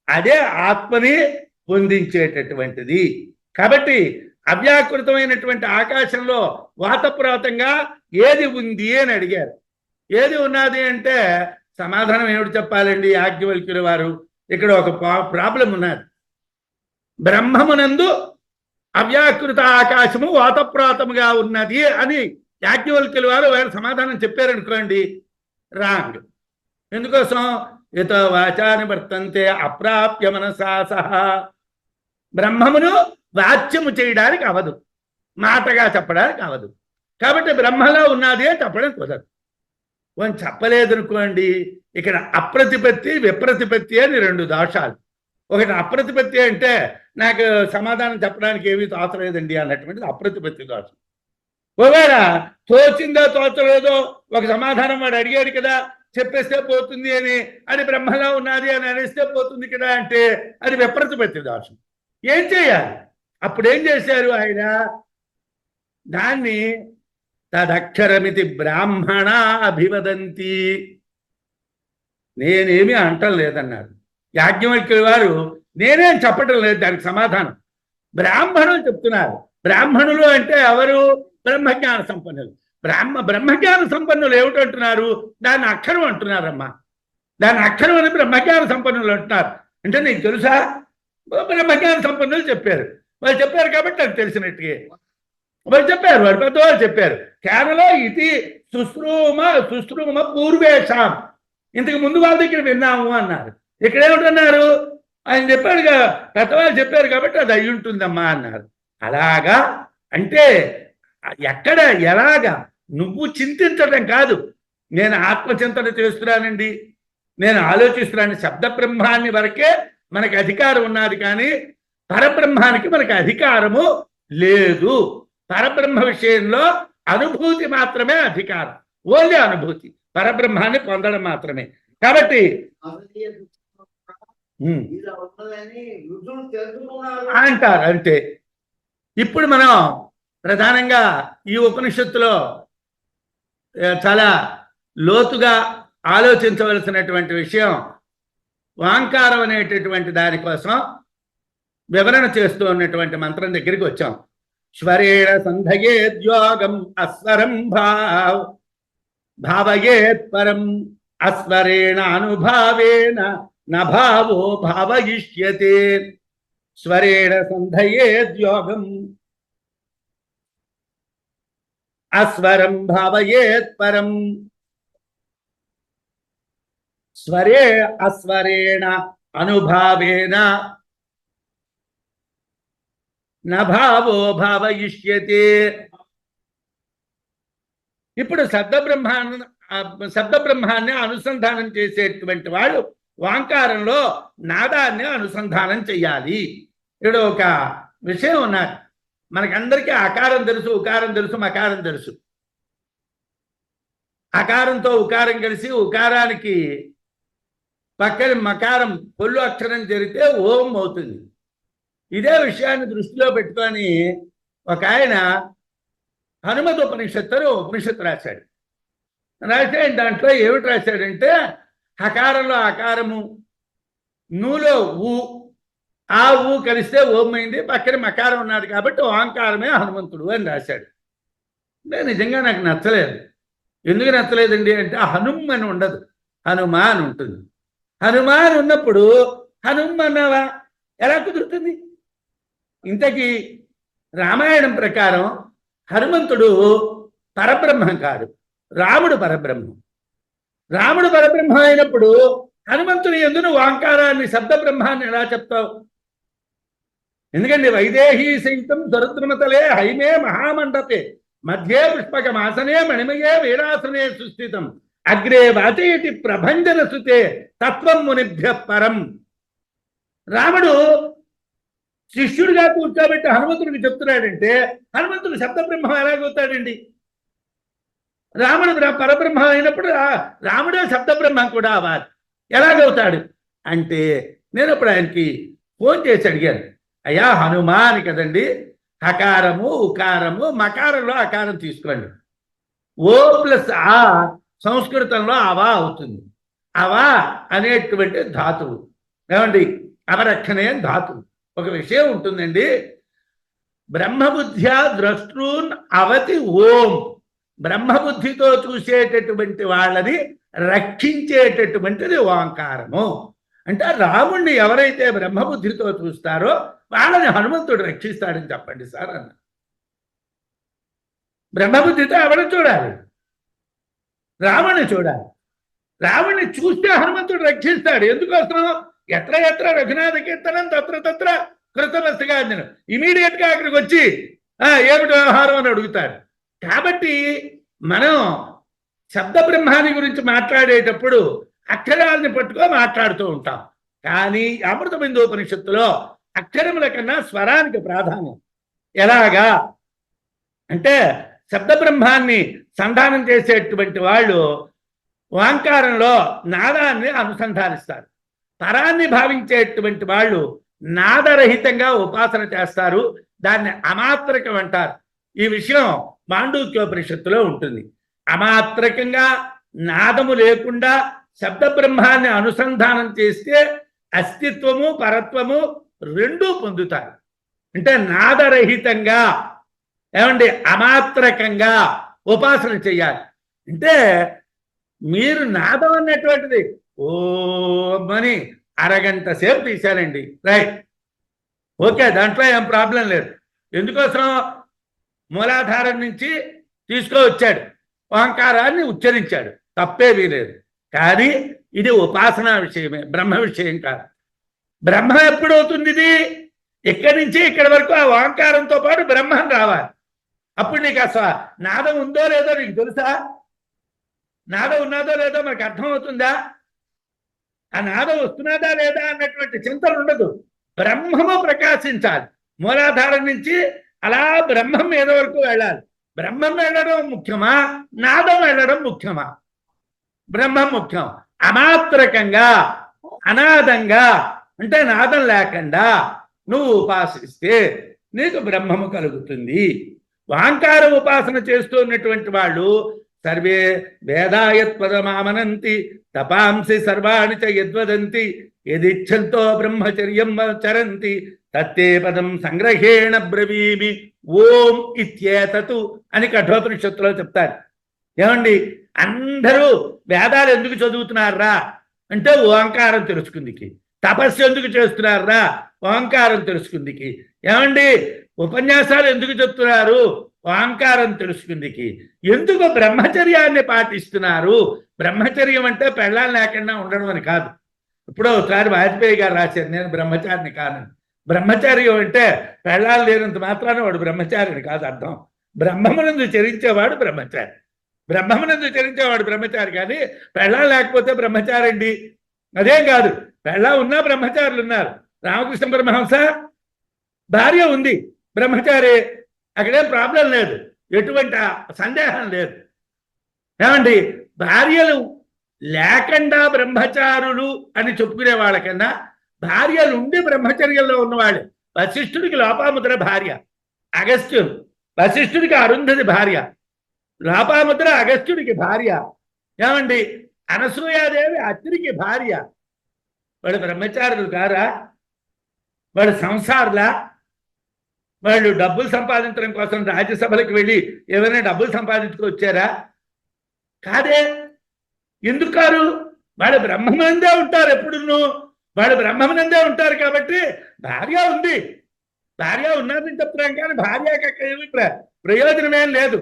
అదే ఆత్మని పొందించేటటువంటిది. కాబట్టి అవ్యాకృతమైనటువంటి ఆకాశంలో వాతపురాతంగా ఏది ఉంది అని అడిగారు. ఏది ఉన్నది అంటే సమాధానం ఏమిటి చెప్పాలండి? యాజ్ఞవల్క్యుల వారు ఇక్కడ ఒక ప్రాబ్లం ఉన్నది. బ్రహ్మమునందు అవ్యాకృత ఆకాశము వాతప్రాతముగా ఉన్నది అని యాజ్ఞవల్క్యుల వారు సమాధానం చెప్పారనుకోండి, రాంగ్. ఎందుకోసం? యతో వాచాని వర్తంతే అప్రాప్య మనసా సహా. బ్రహ్మమును వాచ్యము చేయడానికి అవదు, మాటగా చెప్పడానికి అవదు. కాబట్టి బ్రహ్మలో ఉన్నది అని చెప్పడం కుదరదు. చెప్పలేదనుకోండి, ఇక్కడ అప్రతిపత్తి విప్రతిపత్తి అని రెండు దోషాలు. ఒకటి అప్రతిపత్తి అంటే నాకు సమాధానం చెప్పడానికి ఏమీ తోచలేదండి అన్నటువంటిది అప్రతిపత్తి దోషం. ఒకవేళ తోచిందో తోచలేదో ఒక సమాధానం వాడు అడిగాడు కదా, చెప్పేస్తే పోతుంది అని, అది బ్రహ్మలో ఉన్నది అని అనేస్తే పోతుంది కదా అంటే అది విప్రతిపత్తి దోషం. ఏం చేయాలి? అప్పుడు ఏం చేశారు ఆయన? దాన్ని తదక్షరమితి బ్రాహ్మణ అభివదంతి. నేనేమి అంటం లేదన్నారు యాజ్ఞవల్క్యుల వారు. నేనేం చెప్పటం లేదు దానికి సమాధానం. బ్రాహ్మణులు చెప్తున్నారు. బ్రాహ్మణులు అంటే ఎవరు? బ్రహ్మజ్ఞాన సంపన్నులు. బ్రహ్మజ్ఞాన సంపన్నులు ఏమిటంటున్నారు? దాన్ని అక్షరం అంటున్నారమ్మా. దాన్ని అక్షరం అని బ్రహ్మజ్ఞాన సంపన్నులు అంటున్నారు. అంటే నీకు తెలుసా? బ్రహ్మజ్ఞాన సంపన్నులు చెప్పారు. వాళ్ళు చెప్పారు కాబట్టి నాకు తెలిసినట్టుగా వాళ్ళు చెప్పారు. వాడు పెద్దవాళ్ళు చెప్పారు. కేవలం ఇది సుశ్రూమ పూర్వేషాం, ఇంతకు ముందు వాళ్ళ దగ్గర విన్నాము అన్నారు. ఇక్కడ ఏమిటన్నారు? ఆయన చెప్పాడుగా, పెద్దవాళ్ళు చెప్పారు కాబట్టి అది అయి ఉంటుందమ్మా అన్నారు. అలాగా అంటే ఎక్కడ ఎలాగా? నువ్వు చింతించడం కాదు. నేను ఆత్మచింతన చేస్తున్నానండి, నేను ఆలోచిస్తున్నాను. శబ్ద బ్రహ్మాన్ని వరకే మనకి అధికారం ఉన్నది, కానీ పరబ్రహ్మానికి మనకి అధికారము లేదు. పరబ్రహ్మ విషయంలో అనుభూతి మాత్రమే అధికారం, ఓన్లీ అనుభూతి, పరబ్రహ్మాన్ని పొందడం మాత్రమే. కాబట్టి అంటారు. అంటే ఇప్పుడు మనం ప్రధానంగా ఈ ఉపనిషత్తులో చాలా లోతుగా ఆలోచించవలసినటువంటి విషయం వాంకారం అనేటటువంటి దానికోసం వివరణ చేస్తూ ఉన్నటువంటి మంత్రం దగ్గరికి వచ్చాం. స్వరేణ సంధయేద్యోగం అస్వరం భావయేత్ పరం అస్వరేణ అనుభావేన నభావో భావయిష్యతే. స్వరేణ సంధయేద్యోగం అస్వరం భావయేత్ పరం. స్వరే అస్వరేణ అనుభావేన నభావో భావయిష్యతే. ఇప్పుడు శబ్దబ్రహ్మాన్ని అనుసంధానం చేసేటువంటి వాళ్ళు వాంకారంలో నాదాన్ని అనుసంధానం చెయ్యాలి. ఇక్కడ ఒక విషయం ఉన్నది. మనకందరికీ అకారం తెలుసు, ఉకారం తెలుసు, మకారం తెలుసు. అకారంతో ఉకారం కలిసి ఉకారానికి పక్కన మకారం పొల్లు అక్షరం జరిగితే ఓం అవుతుంది. ఇదే విషయాన్ని దృష్టిలో పెట్టుకొని ఒక ఆయన హనుమత్ ఉపనిషత్తు రాశాడు. రాసే దాంట్లో ఏమిటి రాశాడంటే, హకారంలో అకారము, నూలో ఊ, ఆ ఊ కలిస్తే ఓం అయింది, పక్కన మకారం ఉన్నది కాబట్టి ఓంకారమే హనుమంతుడు అని రాశాడు. నిజంగా నాకు నచ్చలేదు. ఎందుకు నచ్చలేదండి అంటే, హనుమ్ అని ఉండదు, హనుమాన్ ఉంటుంది. హనుమాన్ ఉన్నప్పుడు హనుమ్ అన్నావా ఎలా కుదురుతుంది? ఇంతకీ రామాయణం ప్రకారం హనుమంతుడు పరబ్రహ్మం కాదు, రాముడు పరబ్రహ్మం. రాముడు పరబ్రహ్మం అయినప్పుడు హనుమంతుని యందున ఓంకారాన్ని, శబ్దబ్రహ్మాన్ని ఎలా చెప్తావు? ఎందుకంటే వైదేహీ సైతం సరుద్రమతలే హైమే మహామండపే మధ్యే పుష్పకమాసనే మణిమయే వీరాసనే సుస్థితం అగ్రే వాచయతి ప్రభంజన సుతే తత్వం మునిభ్య పరం. రాముడు శిష్యుడిగా కూర్చోబెట్టి హనుమంతుడికి చెప్తున్నాడంటే హనుమంతుడు శబ్దబ్రహ్మం ఎలాగవుతాడండి? రాముడు పరబ్రహ్మం అయినప్పుడు రాముడే శబ్దబ్రహ్మం కూడా అవ్వాలి. ఎలాగవుతాడు అంటే, నేను అప్పుడు ఆయనకి ఫోన్ చేసి అడిగాను, అయ్యా హనుమాని కదండి, హకారము ఉకారము, మకారంలో అకారం తీసుకోండి. ఓ ప్లస్ ఆ సంస్కృతంలో అవా అవుతుంది. అవా అనేటువంటి ధాతువు, ఏమండి అవరక్షణే ధాతువు. ఒక విషయం ఉంటుందండి, బ్రహ్మబుద్ధ్యా ద్రష్టూన్ అవతి ఓం. బ్రహ్మబుద్ధితో చూసేటటువంటి వాళ్ళని రక్షించేటటువంటిది ఓంకారము. అంటే రాముణ్ణి ఎవరైతే బ్రహ్మబుద్ధితో చూస్తారో వాళ్ళని హనుమంతుడు రక్షిస్తాడని చెప్పండి సార్ అన్న. బ్రహ్మబుద్ధితో ఎవరిని చూడాలి? రాముణ్ణి చూడాలి. రాముణ్ణి చూస్తే హనుమంతుడు రక్షిస్తాడు. ఎందుకోసం? ఎత్ర ఎత్ర రఘునాథ కీర్తనం తత్ర తత్ర కృతమస్తగాంజనం. ఇమీడియట్ గా అక్కడికి వచ్చి ఏమిటి వ్యవహారం అని అడుగుతాడు. కాబట్టి మనం శబ్దబ్రహ్మాన్ని గురించి మాట్లాడేటప్పుడు అక్షరాలని పట్టుకో మాట్లాడుతూ ఉంటాం. కానీ అమృత బిందోపనిషత్తులో అక్షరముల కన్నా స్వరానికి ప్రాధాన్యం. ఎలాగా అంటే, శబ్దబ్రహ్మాన్ని సంధానం చేసేటువంటి వాళ్ళు ఓంకారంలో నాదాన్ని అనుసంధానిస్తారు. పరాన్ని భావించేటువంటి వాళ్ళు నాదరహితంగా ఉపాసన చేస్తారు. దాన్ని అమాత్రకం అంటారు. ఈ విషయం మాండూక్యోపనిషత్తులో ఉంటుంది. అమాత్రకంగా నాదము లేకుండా శబ్దబ్రహ్మాన్ని అనుసంధానం చేస్తే అస్తిత్వము పరత్వము రెండూ పొందుతారు. అంటే నాదరహితంగా, ఏమండి అమాత్రకంగా ఉపాసన చెయ్యాలి. అంటే మీరు నాదం అన్నటువంటిది ఓమని అరగంట సేపు తీశారండి, రైట్, ఓకే, దాంట్లో ఏం ప్రాబ్లం లేదు. ఎందుకోసం? మూలాధారం నుంచి తీసుకువచ్చాడు, ఓంకారాన్ని ఉచ్చరించాడు, తప్పేమీ లేదు. కానీ ఇది ఉపాసనా విషయమే, బ్రహ్మ విషయం కాదు. బ్రహ్మ ఎప్పుడవుతుంది? ఇది ఇక్కడి నుంచి ఇక్కడి వరకు ఆ ఓంకారంతో పాటు బ్రహ్మం రావాలి. అప్పుడు నీకు అసలు నాదం ఉందో లేదో నీకు తెలుసా? నాదం ఉన్నదో లేదో మనకు అర్థమవుతుందా? ఆ నాదం వస్తున్నదా లేదా అన్నటువంటి చింతన ఉండదు. బ్రహ్మము ప్రకాశించాలి. మూలాధారం నుంచి అలా బ్రహ్మం మీద వరకు వెళ్ళాలి. బ్రహ్మం వెళ్ళడం ముఖ్యమా, నాదం వెళ్ళడం ముఖ్యమా? బ్రహ్మం ముఖ్యం. అమాత్రకంగా అనాదంగా అంటే నాదం లేకుండా నువ్వు ఉపాసిస్తే నీకు బ్రహ్మము కలుగుతుంది. ఓంకార ఉపాసన చేస్తున్నటువంటి వాళ్ళు సర్వే వేదాయత్పదమామనంతి తపాంసి సర్వాణి చ యద్వదంతి యదిచ్ఛంతో బ్రహ్మచర్యం చరంతి తత్తే పదం సంగ్రహేణ బ్రవీమి ఓం ఇత్యేతతు అని కఠోపనిషత్తులో చెప్తారు. ఏమండి, అందరూ వేదాలు ఎందుకు చదువుతున్నారా అంటే ఓంకారం తెలుసుకుందికి. తపస్సు ఎందుకు చేస్తున్నారా? ఓంకారం తెలుసుకుందికి. ఏమండి, ఉపన్యాసాలు ఎందుకు చెప్తున్నారు? ఓంకారం తెలుసుకుందికి. ఎందుకు బ్రహ్మచర్యాన్ని పాటిస్తున్నారు? బ్రహ్మచర్యం అంటే పెళ్ళాలు లేకుండా ఉండడం అని కాదు. ఇప్పుడు ఒకసారి వాజ్పేయి గారు రాశారు, నేను బ్రహ్మచారిని కాను. బ్రహ్మచారి అంటే పెళ్ళాలు లేనంత మాత్రాన వాడు బ్రహ్మచారిని కాదు అర్థం. బ్రహ్మమునందు చరించేవాడు బ్రహ్మచారి. బ్రహ్మమునందు చరించేవాడు బ్రహ్మచారి. కానీ పెళ్ళాలు లేకపోతే బ్రహ్మచారి అండి అదేం కాదు. పెళ్ళా ఉన్నా బ్రహ్మచారులు ఉన్నారు. రామకృష్ణ పరమహంస భార్య ఉంది, బ్రహ్మచారి. అక్కడేం ప్రాబ్లం లేదు, ఎటువంటి సందేహం లేదు. ఏమండి, భార్యలు లేకుండా బ్రహ్మచారులు అని చెప్పుకునే వాళ్ళకన్నా భార్యలు ఉండి బ్రహ్మచర్యంలో ఉన్నవాళ్ళు. వశిష్ఠుడికి లోపాముద్ర భార్య అగస్త్యుడు, వశిష్ఠుడికి అరుంధతి భార్య, లోపాముద్ర అగస్త్యుడికి భార్య. ఏమండి, అనసూయాదేవి అత్రికి భార్య. వాళ్ళు బ్రహ్మచారులు కారా? వాళ్ళు సంసారులా? వాళ్ళు డబ్బులు సంపాదించడం కోసం రాజ్యసభలకు వెళ్ళి ఏమైనా డబ్బులు సంపాదించుకొచ్చారా? కాదే. ఎందుకు కారు? వాళ్ళు బ్రహ్మనందే ఉంటారు. ఎప్పుడును వాళ్ళు బ్రహ్మనందే ఉంటారు. కాబట్టి భార్య ఉంది, భార్య ఉన్నదని చెప్తున్నాం. కానీ భార్యకి ఏమి ప్రయోజనమేం లేదు.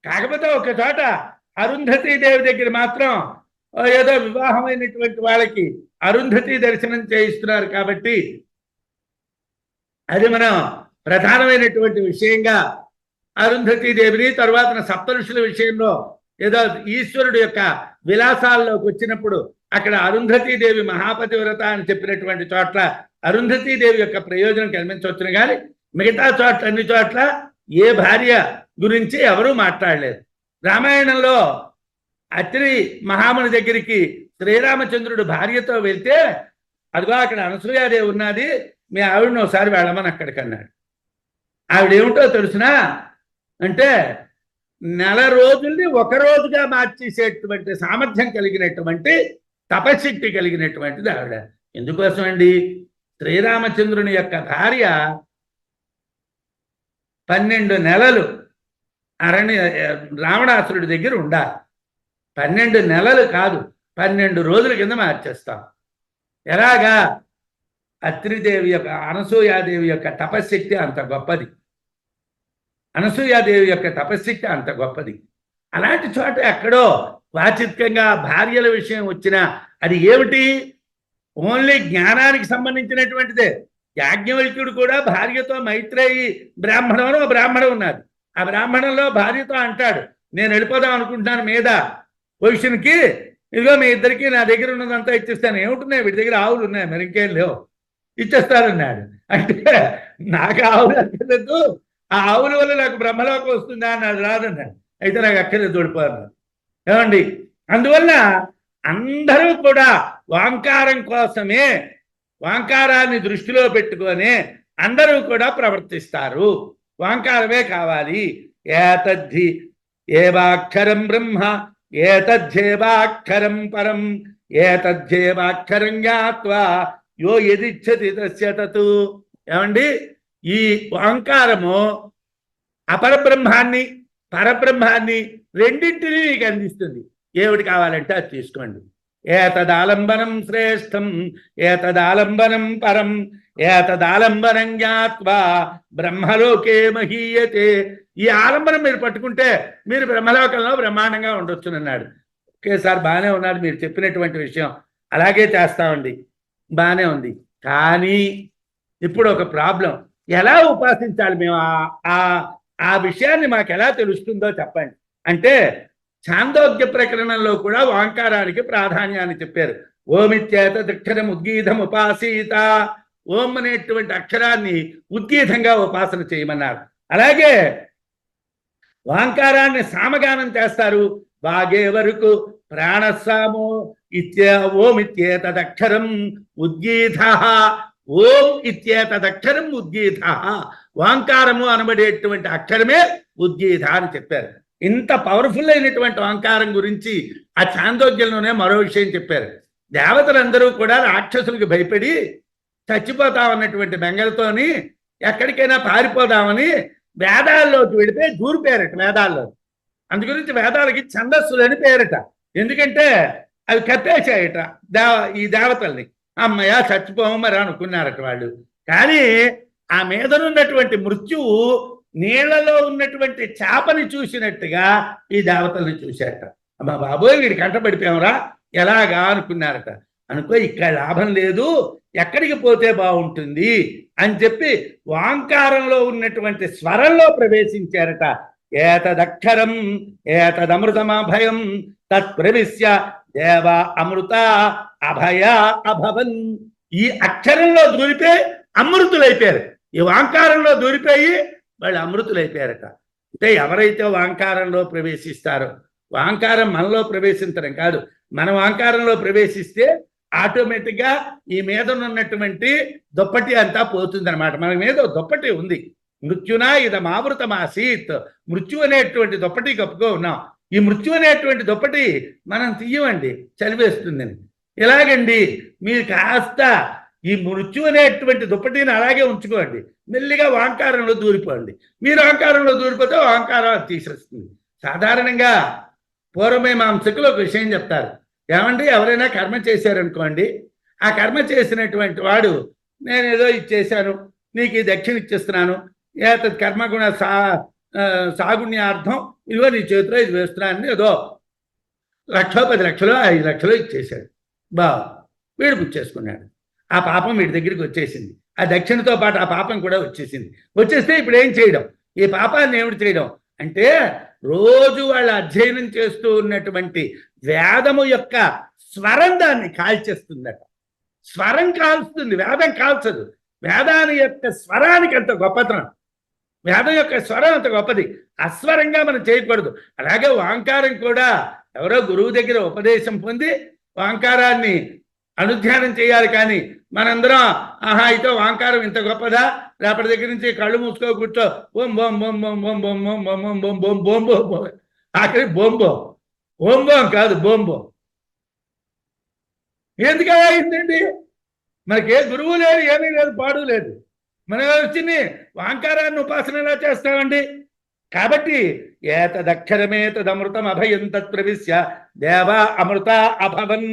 కాకపోతే ఒక చోట అరుంధతీదేవి దగ్గర మాత్రం ఏదో వివాహమైనటువంటి వాళ్ళకి అరుంధతి దర్శనం చేయిస్తున్నారు. కాబట్టి అది మనం ప్రధానమైనటువంటి విషయంగా అరుంధతీదేవిని, తర్వాత సప్తఋషుల విషయంలో ఏదో ఈశ్వరుడు యొక్క విలాసాల్లోకి వచ్చినప్పుడు అక్కడ అరుంధతీదేవి మహాపతివ్రత అని చెప్పినటువంటి చోట్ల అరుంధతీదేవి యొక్క ప్రయోజనం కనిపించవచ్చును. కానీ మిగతా చోట్ల అన్ని చోట్ల ఏ భార్య గురించి ఎవరూ మాట్లాడలేదు. రామాయణంలో అత్రి మహాముని దగ్గరికి శ్రీరామచంద్రుడు భార్యతో వెళ్తే అదిగో అక్కడ అనసూయాదేవి ఉన్నది, మీ ఆవిడని ఒకసారి వెళ్ళమని అక్కడికి అన్నాడు. ఆవిడేమిటో తెలుసునా అంటే నెల రోజుల్ని ఒక రోజుగా మార్చేసేటువంటి సామర్థ్యం కలిగినటువంటి తపశక్తి కలిగినటువంటిది ఆవిడ. ఎందుకోసం అండి? శ్రీరామచంద్రుని యొక్క భార్య 12 నెలలు రావణాసురుడి దగ్గర ఉండాలి. 12 నెలలు కాదు, 12 రోజుల కింద మార్చేస్తాం. ఎలాగా? అత్రిదేవి యొక్క అనసూయాదేవి యొక్క తపశక్తి అంత గొప్పది. అనసూయాదేవి యొక్క తపశక్తి అంత గొప్పది. అలాంటి చోట ఎక్కడో వాచిత్కంగా భార్యల విషయం వచ్చినా అది ఏమిటి? ఓన్లీ జ్ఞానానికి సంబంధించినటువంటిదే. యాజ్ఞవల్క్యుడు కూడా భార్యతో మైత్రేయి బ్రాహ్మణంలో బ్రాహ్మణం ఉన్నది. ఆ బ్రాహ్మణంలో భార్యతో అంటాడు, నేను వెళ్ళిపోదాం అనుకుంటున్నాను మీద పొజిషన్కి, ఇదిగో మీ ఇద్దరికి నా దగ్గర ఉన్నదంతా ఇచ్చేస్తాను. ఏముంటున్నాయి వీడి దగ్గర? ఆవులు ఉన్నాయి, మరి ఇంకేం లేవు, ఇచ్చేస్తానన్నాడు. అంటే నాకు ఆవులు అక్కర్లేదు, ఆ ఆవుల వల్ల నాకు బ్రహ్మలోకం వస్తుందా అన్నాడు. రాదన్నాడు. అయితే నాకు అక్కర్లేదు, తోడిపోన్నాడు. ఏమండి, అందువల్ల అందరూ కూడా ఓంకారం కోసమే, ఓంకారాన్ని దృష్టిలో పెట్టుకొని అందరూ కూడా ప్రవర్తిస్తారు. ఓంకారమే కావాలి. ఏతద్ధి ఏవాక్షరం బ్రహ్మ ఏతద్ధేవాక్షరం పరం ఏతద్ధేవాక్షరం జ్ఞాత్వా యో యదిచ్చతి తస్య తత్. ఏమండి, ఈ ఓంకారము అపరబ్రహ్మాన్ని పరబ్రహ్మాన్ని రెండింటినీ మీకు అందిస్తుంది. ఏమిటి కావాలంటే అది తీసుకోండి. ఏతదాలంబనం శ్రేష్టం ఏతదాలంబనం పరం ఏతదాలంబనం జ్ఞాత్వా బ్రహ్మలోకే మహీయతే. ఈ ఆలంబనం మీరు పట్టుకుంటే మీరు బ్రహ్మలోకంలో బ్రహ్మాండంగా ఉండొచ్చునన్నాడు. ఒకేసారి బాగానే ఉన్నాడు మీరు చెప్పినటువంటి విషయం, అలాగే చేస్తామండి, బాగానే ఉంది. కానీ ఇప్పుడు ఒక ప్రాబ్లం, ఎలా ఉపాసించాలి మేము? ఆ విషయాన్ని మాకు ఎలా తెలుస్తుందో చెప్పండి. అంటే ఛాందోగ్య ప్రకరణంలో కూడా ఓంకారానికి ప్రాధాన్యాన్ని చెప్పారు. ఓమిత్యేతదక్షరం ఉద్గీతం ఉపాసీత. ఓం అనేటువంటి అక్షరాన్ని ఉద్గీతంగా ఉపాసన చేయమన్నారు. అలాగే ఓంకారాన్ని సామగానం చేస్తారు. వాగే వరకు ప్రాణసామో ఓమిత్యేతదక్షరం ఉద్గీత. ఓం ఇత్యేతదక్షరం ఉద్గీత. ఓంకారము అనబడేటువంటి అక్షరమే ఉద్గీత అని చెప్పారు. ఇంత పవర్ఫుల్ అయినటువంటి ఓంకారం గురించి ఆ ఛాందోగ్యంలోనే మరో విషయం చెప్పారు. దేవతలందరూ కూడా రాక్షసులకు భయపడి చచ్చిపోతామన్నటువంటి బెంగలతోని ఎక్కడికైనా పారిపోదామని వేదాల్లోకి వెళితే దూరిపోయారట వేదాల్లో. అందుగురించి వేదాలకి ఛందస్సులు అని పేరట. ఎందుకంటే అవి కప్పేశాయట ఈ దేవతల్ని. అమ్మయ్య చచ్చిపోము మరి అనుకున్నారట వాళ్ళు. కానీ ఆ మీదనున్నటువంటి మృత్యువు నీళ్లలో ఉన్నటువంటి చేపని చూసినట్టుగా ఈ దేవతల్ని చూశారట. అమ్మ బాబోయ్ వీడి కంట పడిపోయామరా ఎలాగా అనుకున్నారట. అనుకో ఇక్కడ లాభం లేదు, ఎక్కడికి పోతే బాగుంటుంది అని చెప్పి వాంకారంలో ఉన్నటువంటి స్వరంలో ప్రవేశించారట. ఏతదక్షరం ఏతదమృతమభయం తత్ప్రవిశ్య దేవ అమృత అభయ అభవన్. ఈ అక్షరంలో దూరిపోయి అమృతులైపోయారు. ఈ వాంకారంలో దూరిపోయి వాళ్ళు అమృతులైపోయారట. అంటే ఎవరైతే వాంకారంలో ప్రవేశిస్తారో, వాంకారం మనలో ప్రవేశించడం కాదు, మన వాంకారంలో ప్రవేశిస్తే ఆటోమేటిక్గా ఈ మీద ఉన్నటువంటి దుప్పటి అంతా పోతుందన్నమాట. మన మీద దుప్పటి ఉంది. మృత్యునా ఇదమావృతమాసీత్. మృత్యు అనేటువంటి దుప్పటి కప్పుకో ఉన్నాం. ఈ మృత్యు అనేటువంటి దుప్పటి మనం తీయమండి, చలివేస్తుందని. ఎలాగండి? మీరు కాస్త ఈ మృత్యు అనేటువంటి దుప్పటిని అలాగే ఉంచుకోండి, మెల్లిగా వాంకారంలో దూరిపోండి. మీరు వాంకారంలో దూరిపోతే వాంకారం తీసేస్తుంది. సాధారణంగా పూర్వమీమాంసకులు ఒక విషయం చెప్తారు. ఏమండి, ఎవరైనా కర్మ చేశారనుకోండి, ఆ కర్మ చేసినటువంటి వాడు నేను ఏదో ఇచ్చేసాను, నీకు ఈ దక్షిణ ఇచ్చేస్తున్నాను, ఏతత్ కర్మగుణ సాగుణ్యార్థం ఇదిగో నీ చేతిలో ఇది వేస్తున్నానని ఏదో 1,00,000 10,00,000 5,00,000 ఇచ్చేశాడు. వీడు పుచ్చేసుకున్నాడు. ఆ పాపం వీడి దగ్గరికి వచ్చేసింది. ఆ దక్షిణతో పాటు ఆ పాపం కూడా వచ్చేసింది. వచ్చేస్తే ఇప్పుడు ఏం చేయడం? ఈ పాపాన్ని ఏమిటి చేయడం అంటే, రోజు వాళ్ళు అధ్యయనం చేస్తూ ఉన్నటువంటి వేదము యొక్క స్వరం దాన్ని కాల్చేస్తుందట. స్వరం కాల్స్తుంది, వేదం కాల్చదు. వేదాని యొక్క స్వరానికి అంత గొప్పతనం. వేదం యొక్క స్వరం అంత గొప్పది. అస్వరంగా మనం చేయకూడదు. అలాగే వాంకారం కూడా ఎవరో గురువు దగ్గర ఉపదేశం పొంది వాంకారాన్ని అనుధ్యానం చేయాలి. కానీ మనందరం ఆహా అయితే వాంకారం ఇంత గొప్పదా, రేపటి దగ్గర నుంచి కళ్ళు మూసుకో కూర్చో ఓం బోం బొం బొం బొం బొం బొం బొం బొం బొం బొం బొం బొం బొం, ఆఖరి బొంబో ఓం బోం కాదు బొంబో. ఎందుకు అలా అయిందండి? మనకి ఏ గురువు లేదు, ఏమీ లేదు, పాడు లేదు. మనం వచ్చింది వాంకారాన్ని ఉపాసన ఎలా చేస్తామండి? కాబట్టి ఏతదక్షరమేతదమృతం అభయం తత్ప్రవిశ్య దేవ అమృత అభవన్.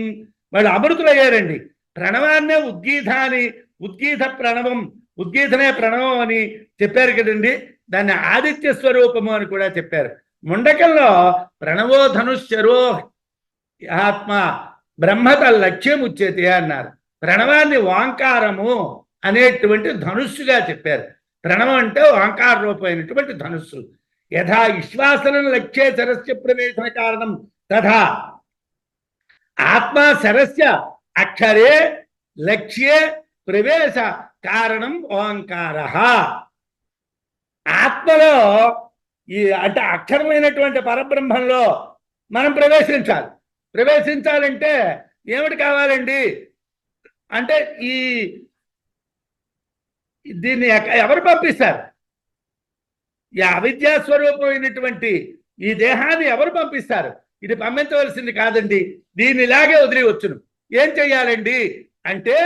వాళ్ళు అమృతులయ్యారండి. ప్రణవాన్నే ఉద్గీతాని, ఉద్గీత ప్రణవం, ఉద్గీతనే ప్రణవం అని చెప్పారు కదండి. దాన్ని ఆదిత్య స్వరూపము అని కూడా చెప్పారు. ముండకంలో ప్రణవో ధనుశ్చరో ఆత్మ బ్రహ్మత లక్ష్యం ఉచ్యతే అన్నారు. ప్రణవాన్ని వాంకారము అనేటువంటి ధనుస్సుగా చెప్పారు. ప్రణవం అంటే వాంకార రూపమైనటువంటి ధనుస్సు. యథా విశ్వాసనం లక్ష్యే సరస్య ప్రవేశన కారణం తథా ఆత్మ సరస్య అక్షరే లక్ష్యే ప్రవేశ కారణం ఓంకార. ఆత్మలో ఈ అంటే అక్షరమైనటువంటి పరబ్రహ్మంలో మనం ప్రవేశించాలి. ప్రవేశించాలంటే ఏమిటి కావాలండి అంటే దీన్ని ఎవరు పంపిస్తారు? ఈ అవిద్యాస్వరూపమైనటువంటి ఈ దేహాన్ని ఎవరు పంపిస్తారు? ఇది పంపించవలసింది కాదండి, దీన్ని ఇలాగే వదిలివచ్చును. ఏం చెయ్యాలండి అంటే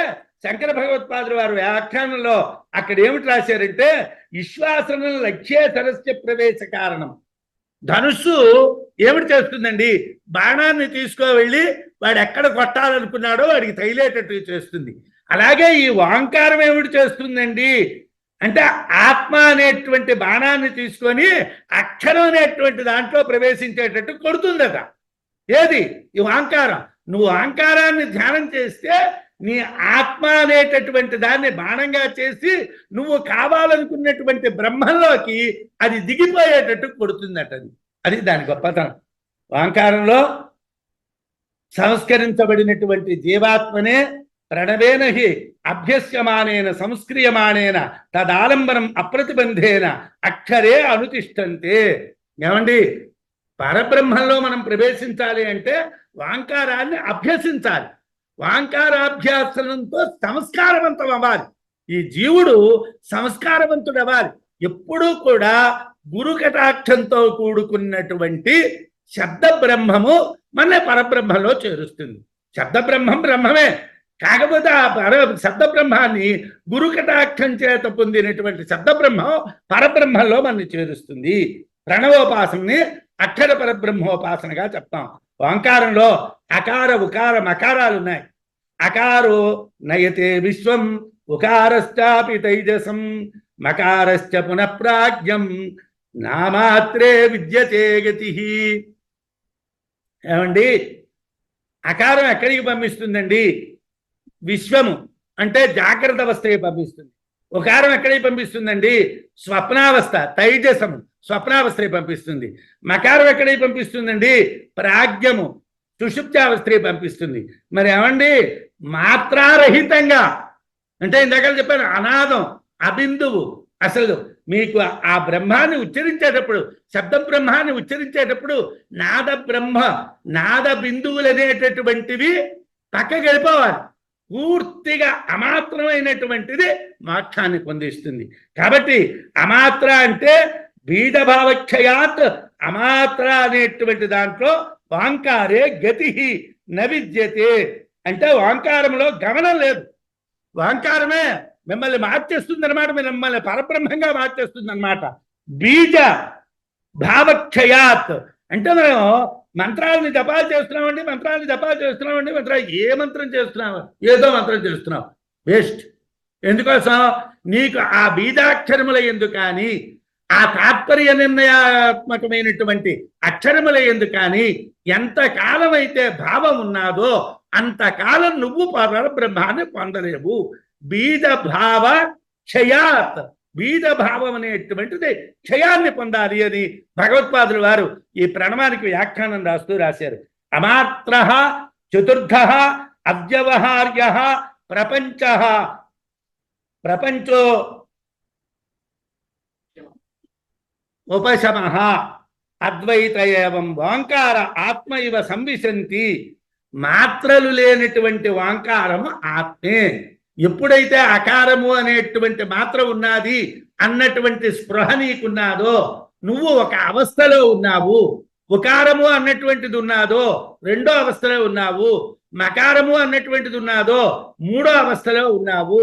శంకర భగవత్పాదులు వారు వ్యాఖ్యానంలో అక్కడ ఏమిటి రాశారంటే, విశ్వాసనం లక్ష్యే సరస్య ప్రవేశ కారణం. ధనుస్సు ఏమిటి చేస్తుందండి? బాణాన్ని తీసుకువెళ్ళి వాడు ఎక్కడ కొట్టాలనుకున్నాడో వాడికి తగిలేటట్టు చేస్తుంది. అలాగే ఈ వాంకారం ఏమిటి చేస్తుందండి అంటే, ఆత్మ అనేటువంటి బాణాన్ని తీసుకొని అక్షరం అనేటువంటి దాంట్లో ప్రవేశించేటట్టు కొడుతుందట. ఏది? ఈ వాంకారం. నువ్వు వాంకారాన్ని ధ్యానం చేస్తే నీ ఆత్మ అనేటటువంటి దాన్ని బాణంగా చేసి నువ్వు కావాలనుకున్నటువంటి బ్రహ్మంలోకి అది దిగిపోయేటట్టు కొడుతుందట. అది దాని గొప్పతనం. వాంకారంలో సంస్కరించబడినటువంటి జీవాత్మనే ప్రణవేన హి అభ్యస్యమానేన సంస్క్రియమానేన తదాలంబనం అప్రతిబంధేన అక్షరే అనుతిష్టంతే. ఏమండి, పరబ్రహ్మంలో మనం ప్రవేశించాలి అంటే వాంకారాన్ని అభ్యసించాలి. వాంకారాభ్యాసనంతో సంస్కారవంతం అవ్వాలి. ఈ జీవుడు సంస్కారవంతుడు అవ్వాలి. ఎప్పుడూ కూడా గురు కటాక్షంతో కూడుకున్నటువంటి శబ్ద బ్రహ్మము మన పరబ్రహ్మంలో చేరుస్తుంది. శబ్ద బ్రహ్మం బ్రహ్మమే, కాకపోతే ఆ శబ్ద బ్రహ్మాన్ని గురు కటాక్షం చేత పొందినటువంటి శబ్ద బ్రహ్మం పరబ్రహ్మంలో మనని చేరుస్తుంది. ప్రణవోపాసనని అక్షర పరబ్రహ్మోపాసనగా చెప్తాం. ఓంకారంలో అకార ఉకార మకారాలు ఉన్నాయి. అకారో నయతే విశ్వం, ఉకారశ్చాపి తైజసం, మకారశ్చ పునఃప్రాజ్ఞం, నామాత్రే విద్యతే గతి. ఏమండి, అకారం ఎక్కడికి పంపిస్తుందండి? విశ్వము అంటే జాగ్రత్త అవస్థకి పంపిస్తుంది. ఉకారం ఎక్కడికి పంపిస్తుందండి? స్వప్నావస్థ, తైజసము స్వప్నావస్థకి పంపిస్తుంది. మకారం ఎక్కడికి పంపిస్తుందండి? ప్రాజ్ఞము సుషుప్త్యావస్థకి పంపిస్తుంది. మరి ఏమండి, మాత్రారహితంగా అంటే ఇందాక చెప్పాను, అనాదం, అబిందువు. అసలు మీకు ఆ బ్రహ్మాన్ని ఉచ్చరించేటప్పుడు, శబ్ద బ్రహ్మాన్ని ఉచ్చరించేటప్పుడు నాద బిందువులు అనేటటువంటివి పక్కకి వెళ్ళిపోవాలి. పూర్తిగా అమాత్రమైనటువంటిది మోక్షాన్ని పొందిస్తుంది. కాబట్టి అమాత్ర అంటే బీజభావక్షయాత్ అమాత్ర అనేటువంటి దాంట్లో వాంకారే గతి నవిద్యతే అంటే వాంకారంలో గమనం లేదు. వాంకారమే మిమ్మల్ని మార్చేస్తుంది అనమాట, మిమ్మల్ని పరబ్రహ్మంగా మార్చేస్తుంది అనమాట. బీజ భావక్షయాత్ అంటే మనం మంత్రాలని జపాలు చేస్తున్నామండి, మంత్రాలు ఏ మంత్రం చేస్తున్నావు? ఏదో మంత్రం చేస్తున్నావు, వేస్ట్. ఎందుకోసం? నీకు ఆ బీజాక్షరముల ఎందు కానీ ఆ తాత్పర్య నిర్ణయాత్మకమైనటువంటి అక్షరముల ఎందు కానీ ఎంతకాలం అయితే భావం ఉన్నాదో అంతకాలం నువ్వు పరబ్రహ్మాన్ని పొందలేవు. బీజభావ క్షయాత్, బీజభావం అనేటువంటిది క్షయాన్ని పొందాలి అని భగవత్పాదులు వారు ఈ ప్రణవానికి వ్యాఖ్యానం రాశారు. అమాత్ర చతుర్థ అవ్యవహార్య ప్రపంచో ఉపశమ అద్వైత ఏవం వాంకార ఆత్మ ఇవ సంవిశంతి. మాత్రలు లేనటువంటి వాంకారము ఆత్మే. ఎప్పుడైతే అకారము అనేటువంటి మాత్ర ఉన్నది అన్నటువంటి స్పృహ నీకున్నాదో, నువ్వు ఒక అవస్థలో ఉన్నావు. ఉకారము అన్నటువంటిది ఉన్నాదో రెండో అవస్థలో ఉన్నావు. మకారము అన్నటువంటిది ఉన్నాదో మూడో అవస్థలో ఉన్నావు.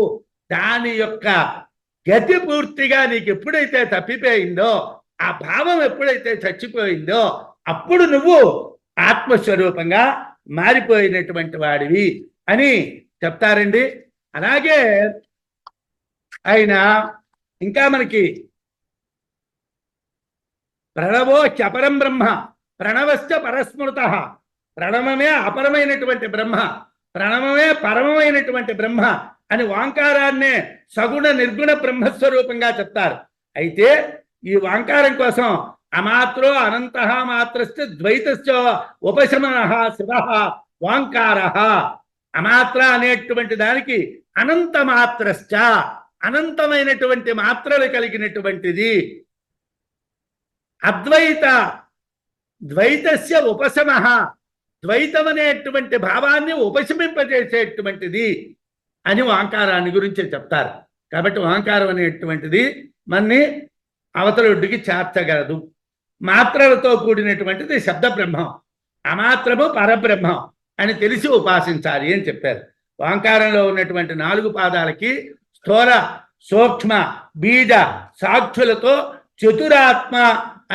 దాని యొక్క గతి పూర్తిగా నీకు ఎప్పుడైతే తప్పిపోయిందో, ఆ భావం ఎప్పుడైతే చచ్చిపోయిందో, అప్పుడు నువ్వు ఆత్మస్వరూపంగా మారిపోయినటువంటి వాడివి అని చెప్తారండి. అలాగే ఆయన ఇంకా మనకి ప్రణవో చపరం బ్రహ్మ ప్రణవశ్చ పరస్మృత, ప్రణవమే అపరమైనటువంటి బ్రహ్మ, ప్రణవమే పరమమైనటువంటి బ్రహ్మ అని వాంకారాన్నే సగుణ నిర్గుణ బ్రహ్మస్వరూపంగా చెప్తారు. అయితే ఈ వాంకారం కోసం అమాత్రో అనంత మాత్రశ్చ ద్వైతశ్చ ఉపశమన శివ వాంకార. అమాత్ర అనేటువంటి దానికి అనంత మాత్రశ్చ, అనంతమైనటువంటి మాత్రలు కలిగినటువంటిది. అద్వైత ద్వైతస్య ఉపశమ, ద్వైతం అనేటువంటి భావాన్ని ఉపశమింపజేసేటువంటిది అని వాంకారాన్ని గురించి చెప్తారు. కాబట్టి వాంకారం అనేటువంటిది మన్ని అవతలొడ్డుకి చేర్చగలదు. మాత్రలతో కూడినటువంటిది శబ్ద బ్రహ్మం, అమాత్రము పరబ్రహ్మం అని తెలిసి ఉపాసించాలి అని చెప్పారు. వాంకారంలో ఉన్నటువంటి 4 పాదాలకి స్థూల సూక్ష్మ బీజ సాక్షులతో చతురాత్మ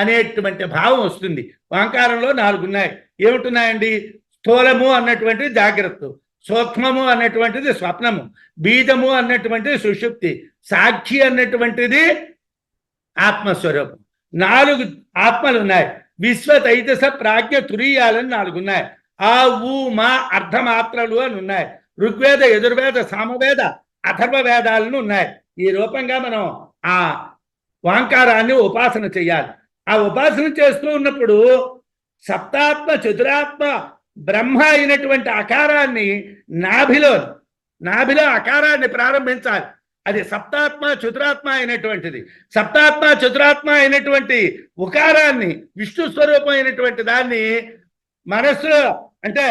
అనేటువంటి భావం వస్తుంది. వాంకారంలో 4 ఉన్నాయి. ఏమిటున్నాయండి? స్థూలము అన్నటువంటిది జాగ్రత్త, సూక్ష్మము అన్నటువంటిది స్వప్నము, బీజము అన్నటువంటిది సుషుప్తి, సాక్షి అన్నటువంటిది ఆత్మస్వరూపం. 4 ఆత్మలు ఉన్నాయి. విశ్వ తైజస ప్రాజ్ఞ తురీయాలని 4 ఉన్నాయి. ఆ ఊ మా అర్ధమాత్రలు అని ఉన్నాయి. ఋగ్వేద యజుర్వేద సామవేద అథర్వ వేదాలను ఉన్నాయి. ఈ రూపంగా మనం ఆ వాంకారాన్ని ఉపాసన చేయాలి. ఆ ఉపాసన చేస్తూ ఉన్నప్పుడు సప్తాత్మ చతురాత్మ బ్రహ్మ అయినటువంటి అకారాన్ని నాభిలో అకారాన్ని ప్రారంభించాలి. అది సప్తాత్మ చతురాత్మ అయినటువంటిది. సప్తాత్మ చతురాత్మ అయినటువంటి ఉకారాన్ని విష్ణు స్వరూపం అయినటువంటి దాన్ని మనస్సులో అంటే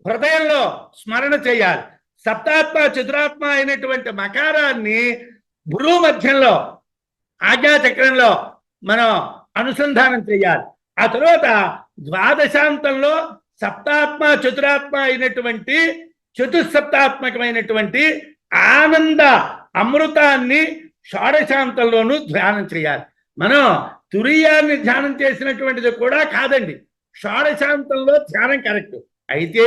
హృదయంలో స్మరణ చేయాలి. సప్తాత్మ చతురాత్మ అయినటువంటి మకారాన్ని భ్రూ మధ్యంలో ఆజ్ఞాచక్రంలో మనం అనుసంధానం చేయాలి. ఆ తర్వాత ద్వాదశాంతంలో సప్తాత్మ చతురాత్మ అయినటువంటి చతుస్సప్తాత్మకమైనటువంటి ఆనంద అమృతాన్ని షోడశాంతంలోనూ ధ్యానం చేయాలి. మనం తురీయాన్ని ధ్యానం చేసినటువంటిది కూడా కాదండి, షోడశాంతంలో ధ్యానం కరెక్ట్. అయితే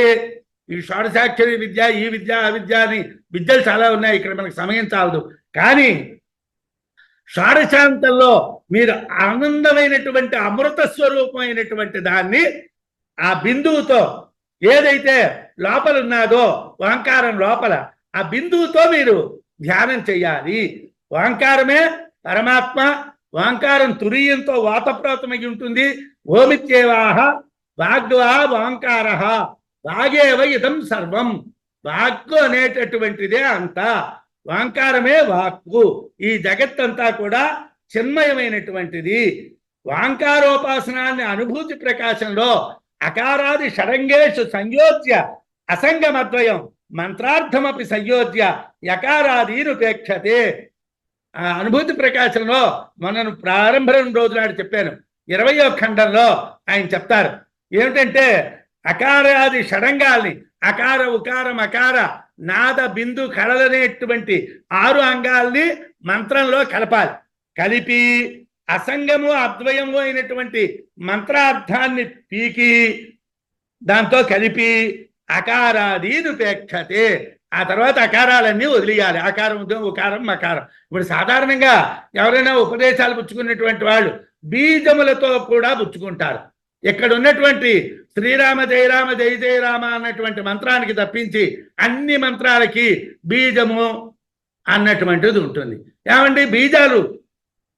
ఈ షోడశాక్షరి విద్య, ఈ విద్య, ఆ విద్య అని విద్యలు చాలా ఉన్నాయి, ఇక్కడ మనకు సమయం చాలదు. కానీ షోడశాంతంలో మీరు ఆనందమైనటువంటి అమృత స్వరూపమైనటువంటి దాన్ని ఆ బిందువుతో ఏదైతే లోపల ఉన్నదో వాంకారం లోపల ఆ బిందువుతో మీరు ధ్యానం చెయ్యాలి. ఓంకారమే పరమాత్మ. ఓంకారం తురీయంతో వాతప్రోతమై ఉంటుంది. ఓమిత్యేవాహ వాగ్వా ఓంకార వాగేవ ఇదం సర్వం. వాక్కు అనేటటువంటిదే అంతా. ఓంకారమే వాక్కు. ఈ జగత్తంతా కూడా చిన్మయమైనటువంటిది. ఓంకారోపాసనాన్ని అనుభూతి ప్రకాశంలో అకారాది షడంగేషు సంయోజ్య అసంగమద్వయం మంత్రార్థమపి సంయోజ్య యకారాదీనుపేక్షతే. ఆ అనుభూతి ప్రకాశంలో మనను ప్రారంభం రోజు నాడు చెప్పాను. 20వ ఖండంలో ఆయన చెప్తారు ఏమిటంటే అకారాది షడంగాల్ని అకార ఉకార మకార నాద బిందు కళలనేటువంటి 6 అంగాల్ని మంత్రంలో కలపాలి. కలిపి అసంగము అద్వయము అయినటువంటి మంత్రార్థాన్ని పీకి దాంతో కలిపి అకారాదీనుపేక్షతే. ఆ తర్వాత అకారాలన్నీ వదిలేయాలి. ఆకారం ఉకారం మకారం. ఇప్పుడు సాధారణంగా ఎవరైనా ఉపదేశాలు పుచ్చుకున్నటువంటి వాళ్ళు బీజములతో కూడా పుచ్చుకుంటారు. ఇక్కడ ఉన్నటువంటి శ్రీరామ జయరామ జయ జయరామ అన్నటువంటి మంత్రానికి తప్పించి అన్ని మంత్రాలకి బీజము అన్నటువంటిది ఉంటుంది. ఏమండి బీజాలు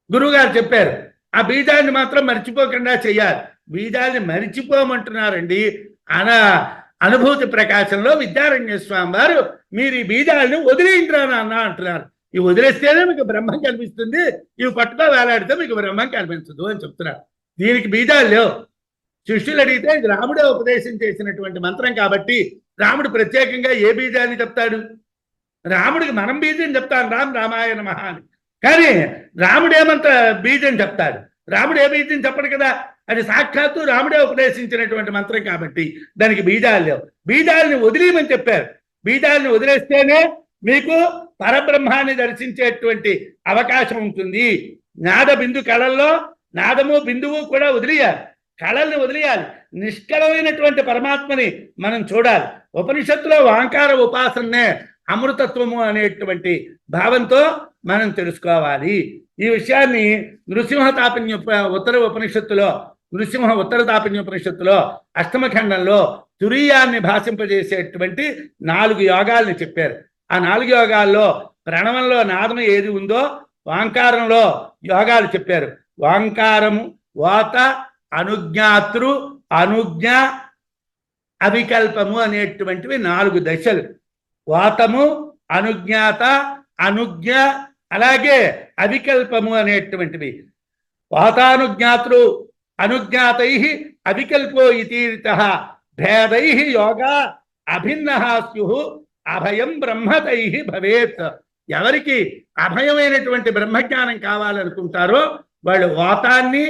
గురువుగారు చెప్పారు, ఆ బీజాన్ని మాత్రం మర్చిపోకుండా చెయ్యాలి. బీజాన్ని మరిచిపోమంటున్నారండి. అనుభూతి ప్రకాశంలో విద్యారణ్య స్వామి వారు మీరు ఈ బీజాలను వదిలేయండిరా నాన్న అంటున్నారు. ఇవి వదిలేస్తేనే మీకు బ్రహ్మం కనిపిస్తుంది, ఇవి పట్టుకో వేలాడితే మీకు బ్రహ్మం కనిపించదు అని చెప్తున్నారు. దీనికి బీజాలు లేవు. శిష్యులు అడిగితే ఇది రాముడే ఉపదేశం చేసినటువంటి మంత్రం కాబట్టి రాముడు ప్రత్యేకంగా ఏ బీజాన్ని చెప్తాడు? రాముడికి మనం బీజం చెప్తాను, రామాయ నమః అని. కానీ రాముడేమంత బీజం చెప్తాడు? రాముడు ఏ బీజం చెప్పడు కదా. అది సాక్షాత్తు రాముడే ఉపదేశించినటువంటి మంత్రం కాబట్టి దానికి బీజాలు లేవు. బీజాలని వదిలేయమని చెప్పారు. బీజాలని వదిలేస్తేనే మీకు పరబ్రహ్మాన్ని దర్శించేటువంటి అవకాశం ఉంటుంది. నాద బిందు కళల్లో నాదము బిందువు కూడా వదిలేయాలి. కళల్ని వదిలేయాలి. నిష్కళమైనటువంటి పరమాత్మని మనం చూడాలి. ఉపనిషత్తులో ఓంకార ఉపాసనే అమృతత్వము అనేటువంటి భావంతో మనం తెలుసుకోవాలి. ఈ విషయాన్ని నృసింహ తాపన్య ఉత్తర ఉపనిషత్తులో నృసింహ ఉత్తర తాపన్యోపనిషత్తులో అష్టమ ఖండంలో తురీయాన్ని భాషింపజేసేటువంటి 4 యోగాల్ని చెప్పారు. ఆ 4 యోగాల్లో ప్రణవంలో నాదం ఏది ఉందో ఓంకారంలో యోగాలు చెప్పారు. ఓంకారము వాత అనుజ్ఞాతృ అనుజ్ఞ అవికల్పము అనేటువంటివి 4 దశలు. వాతము అనుజ్ఞాత అనుజ్ఞ అలాగే అవికల్పము అనేటువంటివి. వాతానుజ్ఞాతృ అనుజ్ఞాతై అవికల్పో ఇతీరితః భేదై యోగా అభిన్నః స్యుః అభయం బ్రహ్మతై భవేత్. ఎవరికి అభయమైనటువంటి బ్రహ్మజ్ఞానం కావాలనుకుంటారో వాళ్ళు వాతాన్ని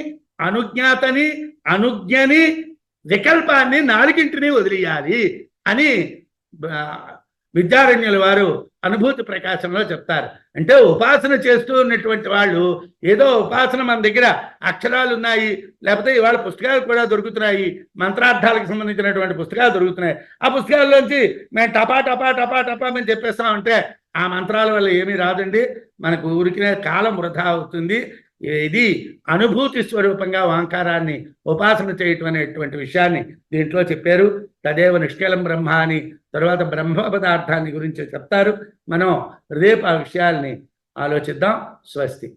అనుజ్ఞాతని అనుజ్ఞని వికల్పాన్ని 4ంటిని వదిలేయాలి అని విద్యారణ్యుల వారు అనుభూతి ప్రకాశంలో చెప్తారు. అంటే ఉపాసన చేస్తూ ఉన్నటువంటి వాళ్ళు ఏదో ఉపాసన మన దగ్గర అక్షరాలు ఉన్నాయి, లేకపోతే ఇవాళ పుస్తకాలు కూడా దొరుకుతున్నాయి, మంత్రార్థాలకు సంబంధించినటువంటి పుస్తకాలు దొరుకుతున్నాయి. ఆ పుస్తకాల్లోంచి మేము టపా టపా టపా టపా మేము చెప్పేస్తామంటే ఆ మంత్రాల వల్ల ఏమీ రాదండి. మనకు ఊరికినే కాలం వృధా అవుతుంది. ఇది అనుభూతి స్వరూపంగా ఓంకారాన్ని ఉపాసన చేయటం అనేటువంటి విషయాన్ని దీంట్లో చెప్పారు. తదేవ నిష్కలం బ్రహ్మ అని తర్వాత బ్రహ్మ పదార్థాన్ని గురించి చెప్తారు. మనం రేపు ఆ విషయాల్ని ఆలోచిద్దాం. స్వస్తి.